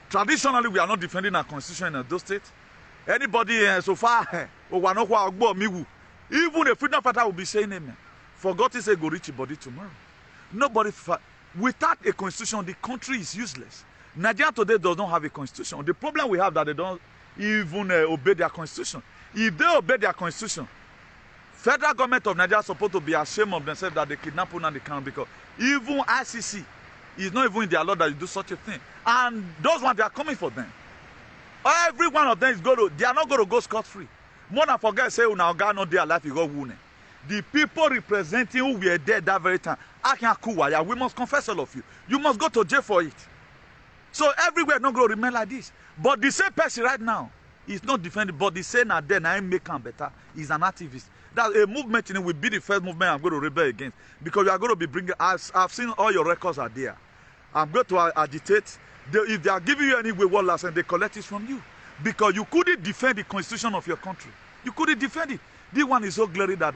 Traditionally, we are not defending our constitution in those states. Anybody so far, even a freedom fighter will be saying amen. For God's sake, go reach your body tomorrow. Nobody, without a constitution, the country is useless. Nigeria today does not have a constitution. The problem we have that they don't even obey their constitution. If they obey their constitution, federal government of Nigeria is supposed to be ashamed of themselves that they kidnap Nnamdi Kanu, because even ICC is not even in their law that you do such a thing. And those ones, they are coming for them. Every one of them is going to, they are not going to go scot-free. More than forget, say, now God not their life, you go wounded. The people representing who were dead that very time, we must confess all of you. You must go to jail for it. So everywhere not going to remain like this. But the same person right now is not defending, but the same now then I make him better. He's an activist. That a movement in it will be the first movement I'm going to rebel against, because you are going to be bringing. I've seen all your records are there. I'm going to agitate. If they are giving you any wayward license, they collect it from you, because you couldn't defend the constitution of your country. You couldn't defend it. This one is so glaring that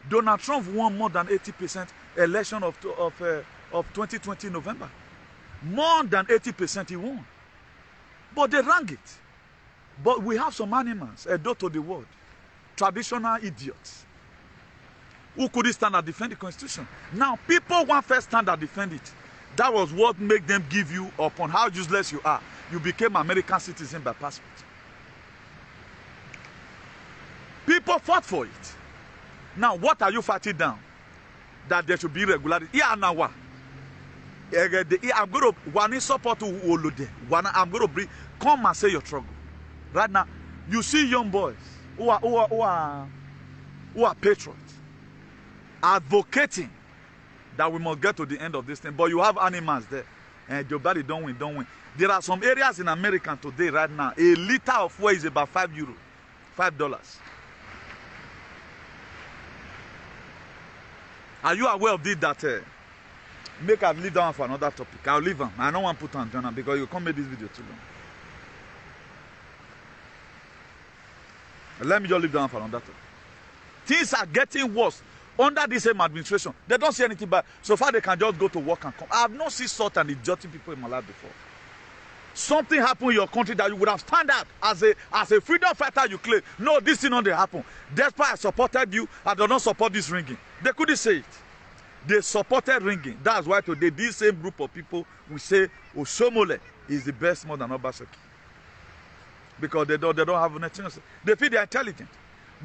Donald Trump won more than 80% election of 2020 November. More than 80% he won. But they rang it. But we have some animals, a dot to the world. Traditional idiots who couldn't stand and defend the constitution. Now, people want first stand and defend it. That was what made them give you upon how useless you are. You became American citizen by passport. People fought for it. Now, what are you fighting down? That there should be irregularity. Yeah, now what? I'm going to one support Olode. I'm going to bring. Come and say your struggle. Right now, you see young boys who are patriots, advocating that we must get to the end of this thing. But you have animals there, and your body don't win. There are some areas in America today, right now, a liter of fuel is about €5, $5. Are you aware of this? That make I leave down for another topic. I'll leave them. I don't want to put on Jonah because you can't make this video too long. Let me just leave down for another topic. Things are getting worse under the same administration. They don't see anything bad. So far they can just go to work and come. I have not seen such an idiotic people in my life before. Something happened in your country that you would have stand up as a freedom fighter. You claim, no, this thing not happen. Despite I supported you, I do not support this ringing. They couldn't say it. They supported ringing. That's why today this same group of people will say Oshomole is the best more than Obaseki. Because they don't have anything else. They feel they're intelligent.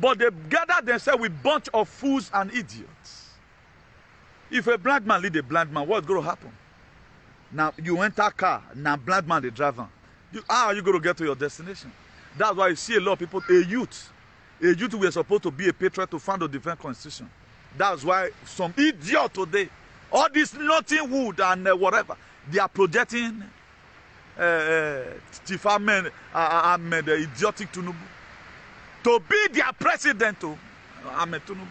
But they gather themselves with a bunch of fools and idiots. If a blind man lead a blind man, what's going to happen? Now, you enter a car, now blind man, the driver. How are you going to get to your destination? That's why you see a lot of people, a youth who were supposed to be a patriot to found a different constitution. That's why some idiot today, all this nothing wood and whatever, they are projecting Tifamen, Ahmed, idiotic Tinubu, to be their president, Ahmed Tinubu.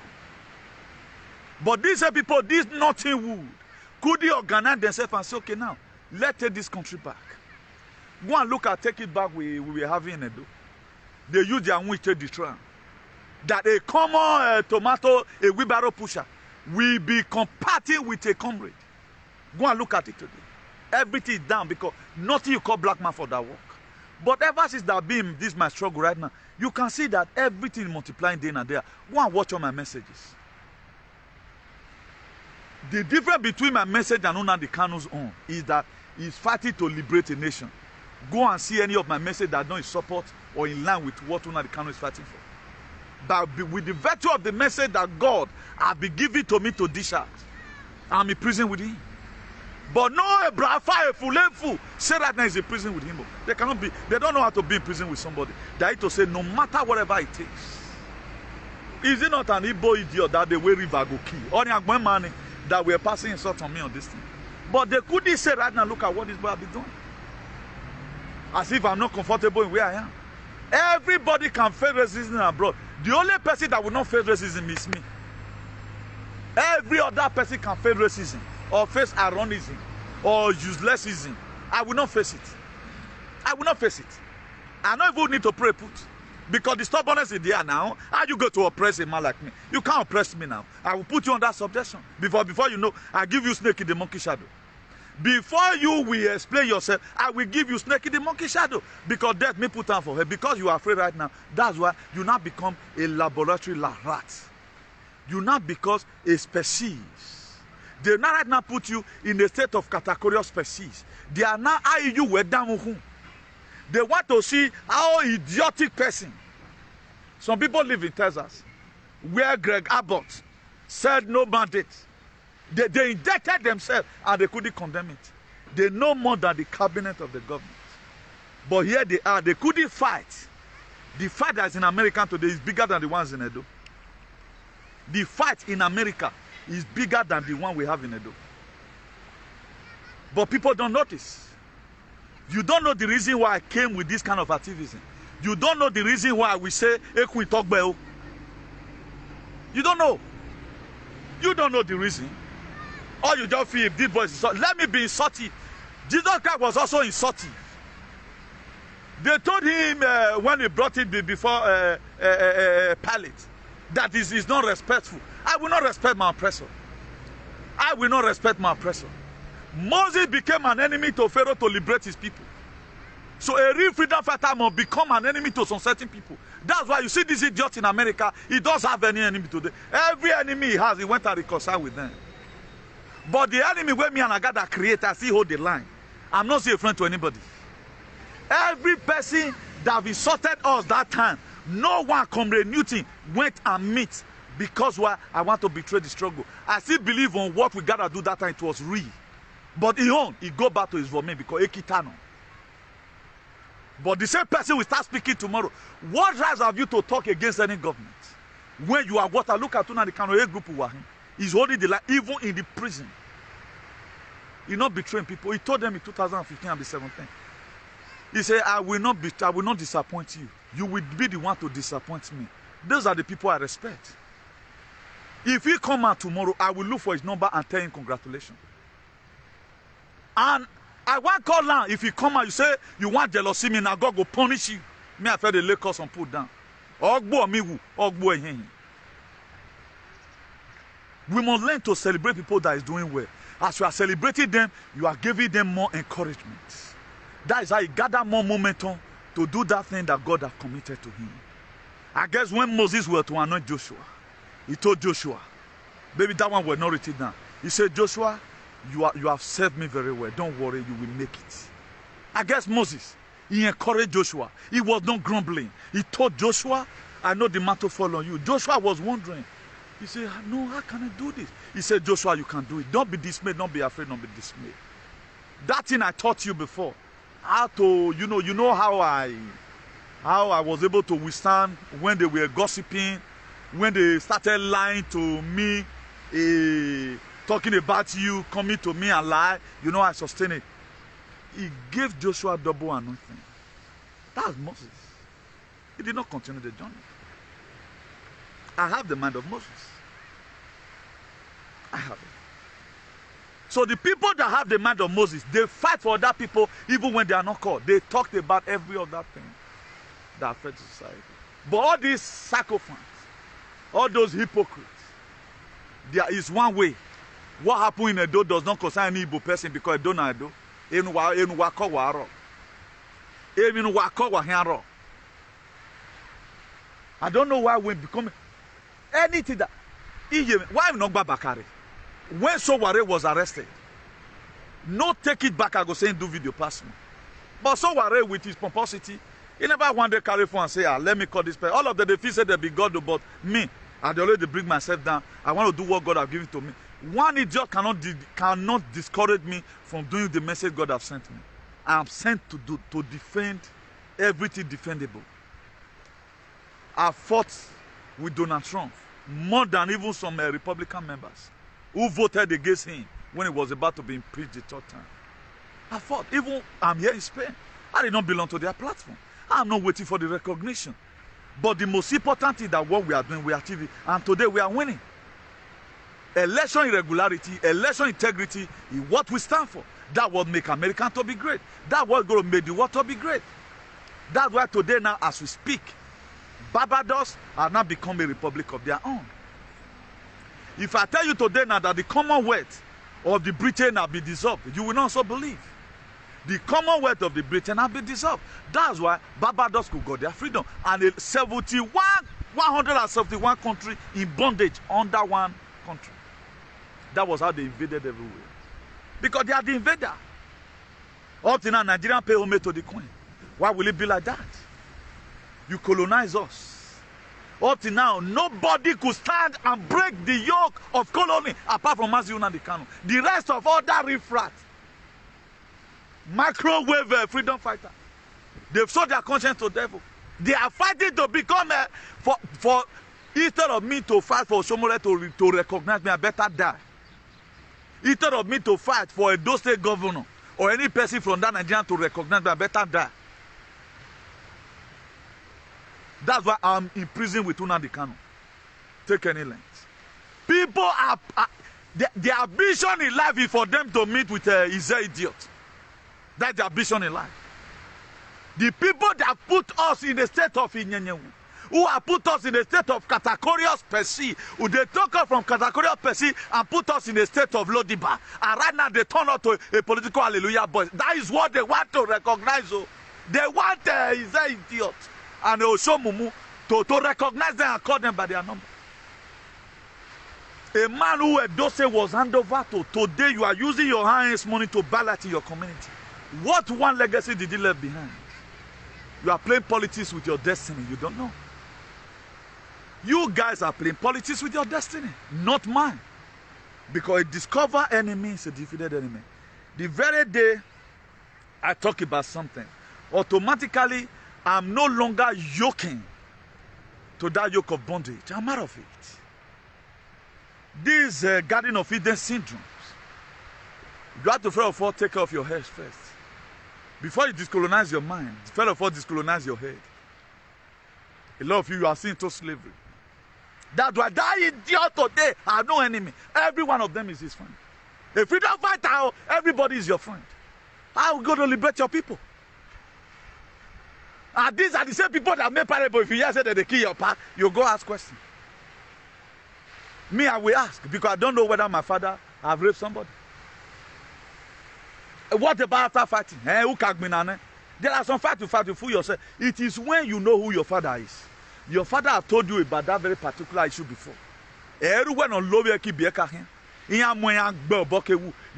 But these people, this nothing wood, could they organize themselves and say, okay, now, let's take this country back. Go and look at take it back we were having in Edo. They use their own to destroy. That a common tomato, a wheelbarrow pusher, will be competing with a comrade. Go and look at it today. Everything is down because nothing you call black man for that work. But ever since that been this my struggle right now, you can see that everything is multiplying day and day. Go and watch all my messages. The difference between my message and Nnamdi Kanu's own is that he's fighting to liberate a nation. Go and see any of my message that don't support or in line with what Nnamdi Kanu is fighting for. But with the virtue of the message that God has been giving to me to dish out, I'm in prison with him. But no, Fulefu say right now he's in prison with him. They cannot be, they don't know how to be in prison with somebody. They need to say no matter whatever it takes. Is it not an Igbo idiot that the way river go key? Or the money that we are passing insult on me on this thing. But they couldn't say right now, look at what this boy has been doing. As if I'm not comfortable in where I am. Everybody can face racism abroad. The only person that will not face racism is me. Every other person can face racism or face ironism or uselessism. I will not face it. I will not face it. I don't even need to pray put. Because the stubbornness is there now. How you go to oppress a man like me? You can't oppress me now. I will put you under subjection. Before you know, I give you snake in the monkey shadow. Before you will explain yourself, I will give you snake in the monkey shadow. Because death may put down for her. Because you are afraid right now. That's why you now become a laboratory rat. You now become a species. They now right now put you in a state of categorical species. They are now eyeing you with down. They want to see how idiotic person. Some people live in Texas, where Greg Abbott said no mandate. They indicted themselves and they couldn't condemn it. They know more than the cabinet of the government. But here they are, they couldn't fight. The fight that's in America today is bigger than the ones in Edo. The fight in America is bigger than the one we have in Edo. But people don't notice. You don't know the reason why I came with this kind of activism. You don't know the reason why we say, Ekwi Tokbeo. You don't know. You don't know the reason. Or you just feel if this boy is insulting. Let me be insulting. Jesus Christ was also insulting. They told him when he brought it before Pilate that is not respectful. I will not respect my oppressor. I will not respect my oppressor. Moses became an enemy to Pharaoh to liberate his people. So a real freedom fighter must become an enemy to some certain people. That's why you see this idiot in America, he doesn't have any enemy today. Every enemy he has, he went and reconciled with them. But the enemy where me and Agada create, I see hold the line. I'm not still a friend to anybody. Every person that insulted us that time, no one, Comrade Newton, went and meet because why? I want to betray the struggle. I still believe on what we gotta do that time, it was real. But he go back to his vomit because Ekitano. But the same person will start speaking tomorrow. What rights have you to talk against any government? When you are what I look at Nnamdi Kanu group who he's holding the line even in the prison. He's not betraying people. He told them in 2015 and 2017. He said, I will not disappoint you. You will be the one to disappoint me. Those are the people I respect. If he come out tomorrow, I will look for his number and tell him congratulations. And I want call now. If you come out, you say you want jealousy me, now God go punish you. Me, I felt the lake us and put down. We must learn to celebrate people that is doing well. As you are celebrating them, you are giving them more encouragement. That is how you gather more momentum to do that thing that God has committed to him. I guess when Moses were to anoint Joshua, he told Joshua, maybe that one was not written down. He said, Joshua, you have served me very well. Don't worry, you will make it. I guess Moses, he encouraged Joshua. He was not grumbling. He told Joshua, I know the mantle fall on you. Joshua was wondering. He said, no, how can I do this? He said, Joshua, you can do it. Don't be dismayed. Don't be afraid. Don't be dismayed. That thing I taught you before. How to, you know how I was able to withstand when they were gossiping, when they started lying to me, talking about you, coming to me and lie. You know, I sustained it. He gave Joshua double anointing. That's Moses. He did not continue the journey. I have the mind of Moses. I have it. So the people that have the mind of Moses, they fight for other people even when they are not called. They talked about every other thing that affects society. But all these sycophants, all those hypocrites, there is one way. What happened in Edo does not concern any Igbo person because Edo na Edo. I don't know why we become anything that why not Bakari? When Sowore was arrested, no take it back, I go say do video pass me. But Sowore with his pomposity, he never wanted to carry phone and say, let me call this person. All of them, they feel say they be God, but me, I already bring myself down. I want to do what God has given to me. One idiot cannot discourage me from doing the message God has sent me. I am sent to defend everything defendable. I fought with Donald Trump more than even some Republican members who voted against him when he was about to be impeached the third time. I fought. Even I'm here in Spain. I did not belong to their platform. I'm not waiting for the recognition. But the most important thing that what we are doing, we are achieving. And today we are winning. Election irregularity, election integrity is what we stand for. That will make America to be great. That will going to make the world to be great. That's why today now, as we speak, Barbados are now become a republic of their own. If I tell you today now that the Commonwealth of the Britain have been dissolved, you will not so believe. The Commonwealth of the Britain have been dissolved. That's why Barbados could get their freedom. And 171 countries in bondage under one country. That was how they invaded everywhere. Because they are the invader. Up to now, Nigeria pay homage to the Queen. Why will it be like that? You colonize us. Up to now, nobody could stand and break the yoke of colony apart from Mazi Nnamdi Kanu. The rest of all that riffraff, microwave freedom fighter, they've sold their conscience to the devil. They are fighting to become for instead of me to fight for Somole to recognize me, I better die. Instead of me to fight for a Edo State governor or any person from that Nigeria to recognize me, I better die. That's why I'm in prison with Nnamdi Kanu. Take any length. People are their ambition in life is for them to meet with a idiot. That's their ambition in life. The people that put us in the state of Inyenyewu, who have put us in the state of categorious persi, who they took us from categorious persi and put us in the state of Lodiba. And right now they turn out to a political hallelujah boys. That is what they want to recognize. Oh. They want idiot. And they will show Mumu to recognize them and call them by their number. A man who Edose was handed over to, today you are using your hands money to ballot in your community. What one legacy did he leave behind? You are playing politics with your destiny. You don't know. You guys are playing politics with your destiny, not mine. Because a discovered enemy is a defeated enemy. The very day I talk about something, automatically I'm no longer yoking to that yoke of bondage. I'm out of it. These Garden of Eden syndromes, you have to first of all take care of your head first. Before you discolonize your mind, first of all discolonize your head. A lot of you are seen into slavery. That's why that idiot today have no enemy. Every one of them is his friend. A freedom fighter, everybody is your friend. How are we going to liberate your people? And these are the same people that make parable. If you hear say that they kill your pa, you go ask questions. Me, I will ask because I don't know whether my father have raped somebody. What about after fighting? There are some fights to fight to fool yourself. It is when you know who your father is. Your father have told you about that very particular issue before. You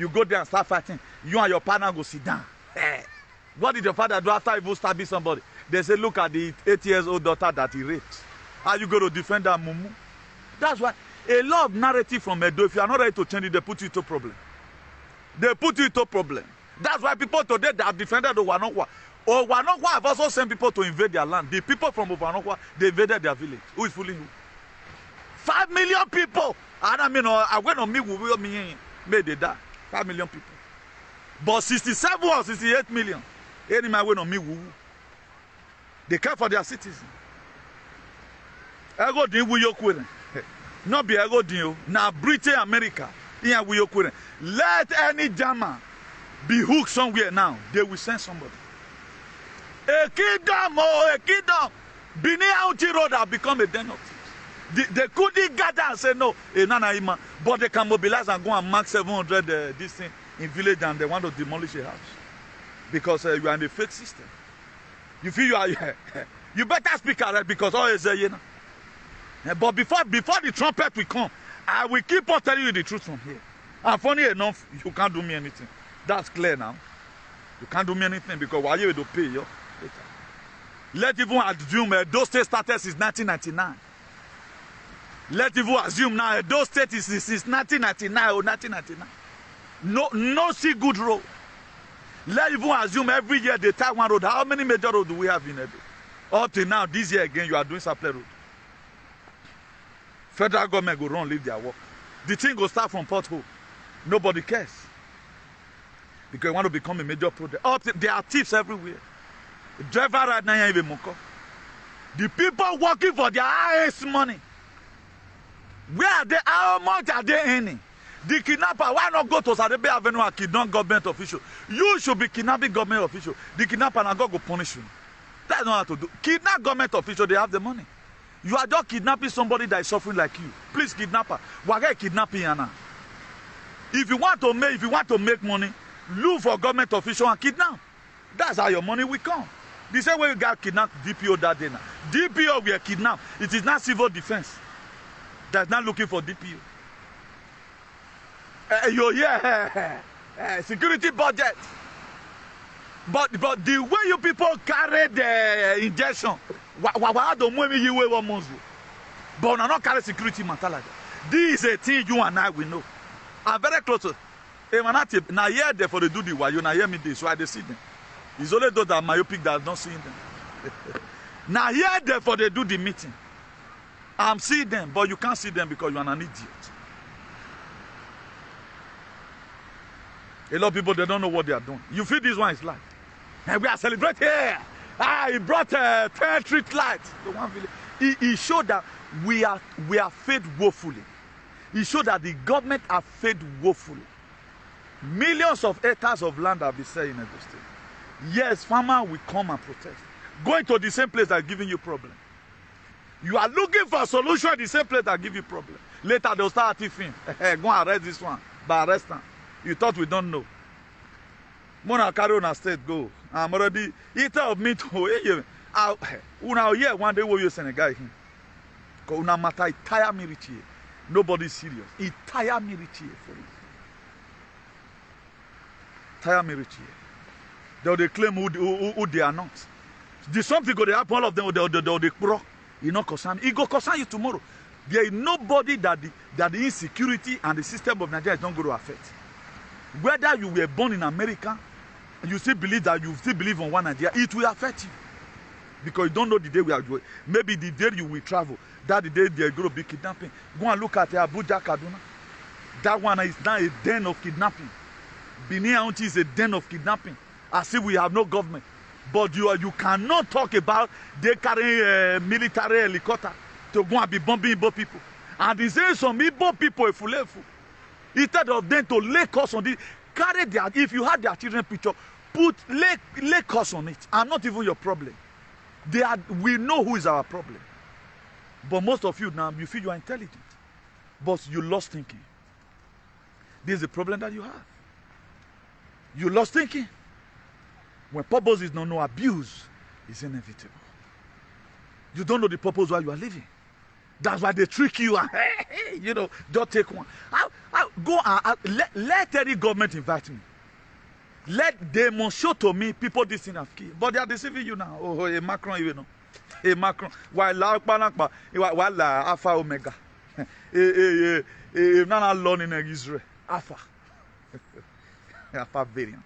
go there and start fighting. You and your partner go sit down. What did your father do after even stabbing somebody? They say, look at the 8-year-old daughter that he raped. Are you going to defend that mumu? That's why a lot of narrative from Edo, if you are not ready to change it, they put you into problem. They put you into problem. That's why people today that have defended Owanokwa. Owanokwa have also sent people to invade their land. The people from Owanokwa, they invaded their village. Who is fooling who? 5 million people. And I mean, I went on me, made they die. 5 million people. But 67 or 68 million. Any man went on me, they care for their citizens. Ego din wuyo kwere. Not be ego din. Now Britain, America. Here wuyo kwere. Let any German be hooked somewhere now. They will send somebody. A kingdom, a kingdom. BENIN AUCHI road have become a den of thieves. They couldn't gather and say no, but they can mobilize and go and mark 700 this thing in village and they want to demolish a house. Because you are in a fake system. You feel you are you better speak out because all is there, But before the trumpet will come, I will keep on telling you the truth from here. And funny enough, you can't do me anything. That's clear now. You can't do me anything because why you will pay you? Let even assume those states started since 1999. Let's even assume now those states is since 1999 or 1999. No see good road. Let's even assume every year they tie one road. How many major roads do we have in Edo? Up to now, this year again, you are doing supply road. Federal government go run, leave their work. The thing will start from pothole. Nobody cares. Because you want to become a major project. There are thieves everywhere. The driver right now even moko. The people working for their highest money. Where are they? How much are they earning? The kidnapper, why not go to Sadebe Avenue and kidnap government official? You should be kidnapping government official. The kidnapper and God go punish you. That's not how to do. Kidnap government official, they have the money. You are just kidnapping somebody that is suffering like you. Please, kidnapper. Why get kidnapping Anna? If you want to make money, look for government official and kidnap. That's how your money will come. The same way you got kidnapped DPO that day now. DPO we are kidnapped. It is not civil defense. That's not looking for DPO. Security budget. But the way you people carry the injection, why don't you one month? But not carry security matter like that. This is a thing you and I will know. I'm very close to. Now here there for the do the why you now hear me this, so I see them. It's only those that are myopic that are not seeing them. Now here there for they do the meeting. I'm seeing them, but you can't see them because you are an idiot. A lot of people, they don't know what they are doing. You feel this one is light. And we are celebrating here. He brought 10 street lights. The one he showed that we are failed woefully. He showed that the government have failed woefully. Millions of acres of land have been selling in Edo State. Yes, farmers will come and protest. Going to the same place that giving you problem. You are looking for a solution at the same place that give you problem. Later they'll start tiffing. Go and arrest this one. But arrest them. You thought we don't know. Mona carry on a state go. I'm already. He tell me to. Una here one day we use Senegal. Cause una matter it tire me rich here. Nobody serious. It tire me rich here for it. Tire me rich here. They claim who they are not. The something go to happen. All of them they pro. You know, concern. It go concern you tomorrow. There is nobody that the insecurity and the system of Nigeria is not going to affect. Whether you were born in America, you still believe in one Nigeria, it will affect you. Because you don't know the day we are going. Maybe the day you will travel, that the day they are going to be kidnapping. Go and look at Abuja, Kaduna. That one is now a den of kidnapping. BENIN is a den of kidnapping. As if we have no government. But you cannot talk about they carry military helicopter to go and be bombing Igbo people. And they say some Igbo people are full. Instead of them to lay cost on this, carry their, if you have their children picture, lay cost on it. And not even your problem. We know who is our problem. But most of you now, you feel you are intelligent. But you lost thinking. This is the problem that you have. You lost thinking. When purpose is no abuse, is inevitable. You don't know the purpose why you are living. That's why they trick you and you know, don't take one. Go and let any government invite me. Let them show to me people this thing have key. But they are deceiving you now. Oh, a Macron, you know. A Macron. While Alpha Omega. Nana alone in Israel. Alpha. Alpha variant.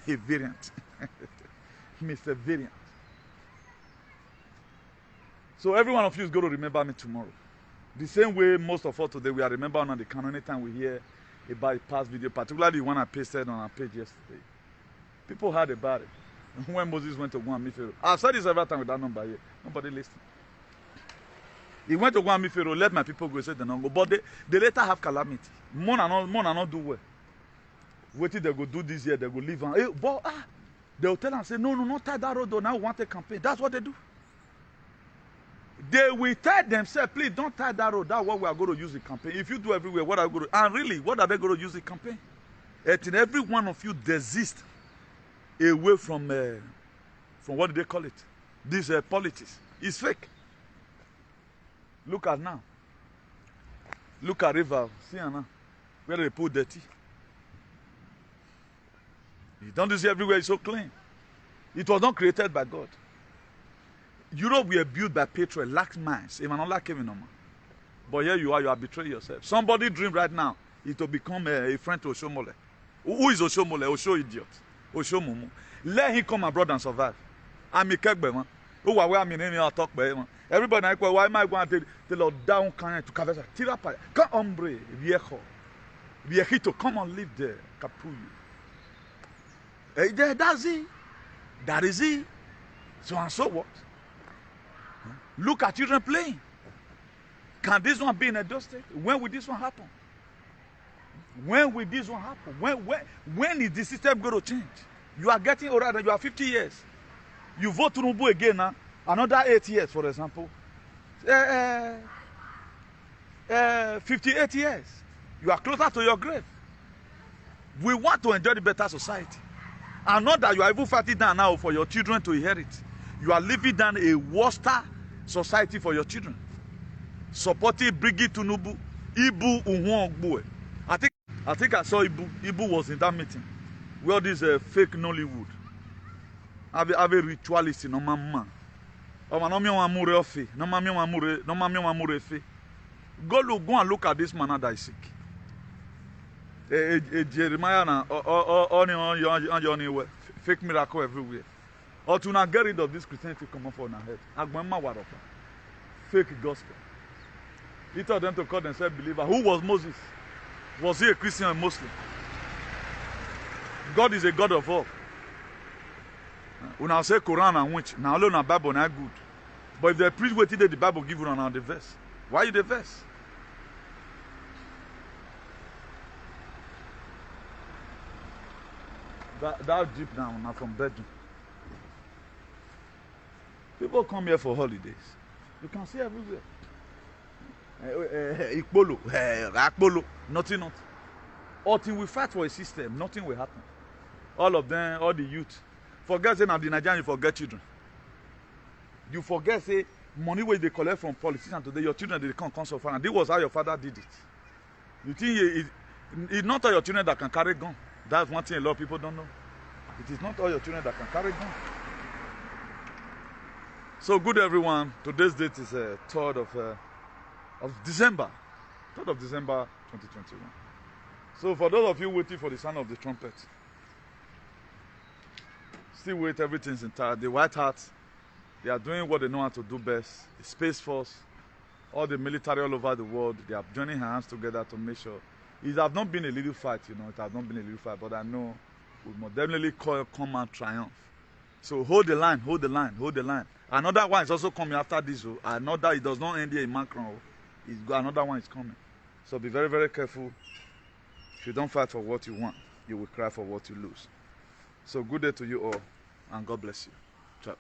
A variant. Mr. Variant. So every one of you is going to remember me tomorrow. The same way most of us today, we are remembering Nnamdi Kanu anytime we hear about a past video, particularly the one I pasted on our page yesterday. People heard about it. When Moses went to go and meet Pharaoh. I've said this several times with that number here. Nobody listened. He went to go and meet Pharaoh, let my people go, said they don't go. But they later have calamity. More and not do well. Wait till they go do this year, they go leave. They will tell them, say, no, not tie that road, though. Now we want a campaign. That's what they do. They will tell themselves, please don't tie that road. That's what we are going to use the campaign. If you do everywhere, what are we going to? And really, what are they going to use the campaign? And every one of you desist away from what do they call it? This politics. It's fake. Look at now. Look at river. See now. Where they put dirty. You don't see everywhere it's so clean. It was not created by God. Europe were built by petrol, lack mines. Even not like even no man. But here you are betraying yourself. Somebody dream right now is to become a friend to Oshomole. Who is Oshomole? Osho idiot. Osho mumu. Let him come abroad and survive. I'm a kegbe man. Who are we? I'm in talk by man. Everybody like, why am I going to tell down kind to Kavesa? Tirapa. Come hombre, viejo. Viejito, come and live there. Capuyu. That's it. That is it. So and so what? Look at children playing. Can this one be in Edo State? When will this one happen? When will this one happen? When is the system going to change? You are getting older than you are 50 years. You vote Tinubu again now, another 8 years, for example. 58 years. You are closer to your grave. We want to enjoy the better society. And not that you are even fighting down now for your children to inherit. You are living down a worse society for your children. Supporting Brigid Tinubu, Ibu Unwongboe. I think I saw Ibu. Ibu was in that meeting. Where this fake Nollywood. Have a ritualist in Omama. Go and look at this man that is sick. Jeremiah on fake miracle everywhere. Or to not get rid of this Christianity come up on our head. Fake gospel. He told them to call themselves believers. Who was Moses? Was he a Christian or Muslim? God is a God of all. When I say Quran and which, now alone and Bible not good. But if they preach what the Bible give you on the verse, why you the verse? That jeep now from Belgium. People come here for holidays. You can see everywhere. Ikpolo, Rakpolo, nothing. Until we fight for a system, nothing will happen. All of them, all the youth. Forget saying, the Nigerian, you forget children. You forget, say, money where they collect from politicians today, your children, they can't come so far. And this was how your father did it. You think it's not all your children that can carry gun. That's one thing a lot of people don't know. It is not all your children that can carry gun. So good, everyone. Today's date is 3rd of December. 3rd of December, 2021. So for those of you waiting for the sound of the trumpet, still wait, everything's entire. The White Hats, they are doing what they know how to do best. The Space Force, all the military all over the world, they are joining hands together to make sure. It has not been a little fight, it has not been a little fight, but I know we must definitely come and triumph. So hold the line, hold the line, hold the line. Another one is also coming after this. Another, it does not end here in Macron. Another one is coming. So be very, very careful. If you don't fight for what you want, you will cry for what you lose. So good day to you all, and God bless you. Ciao.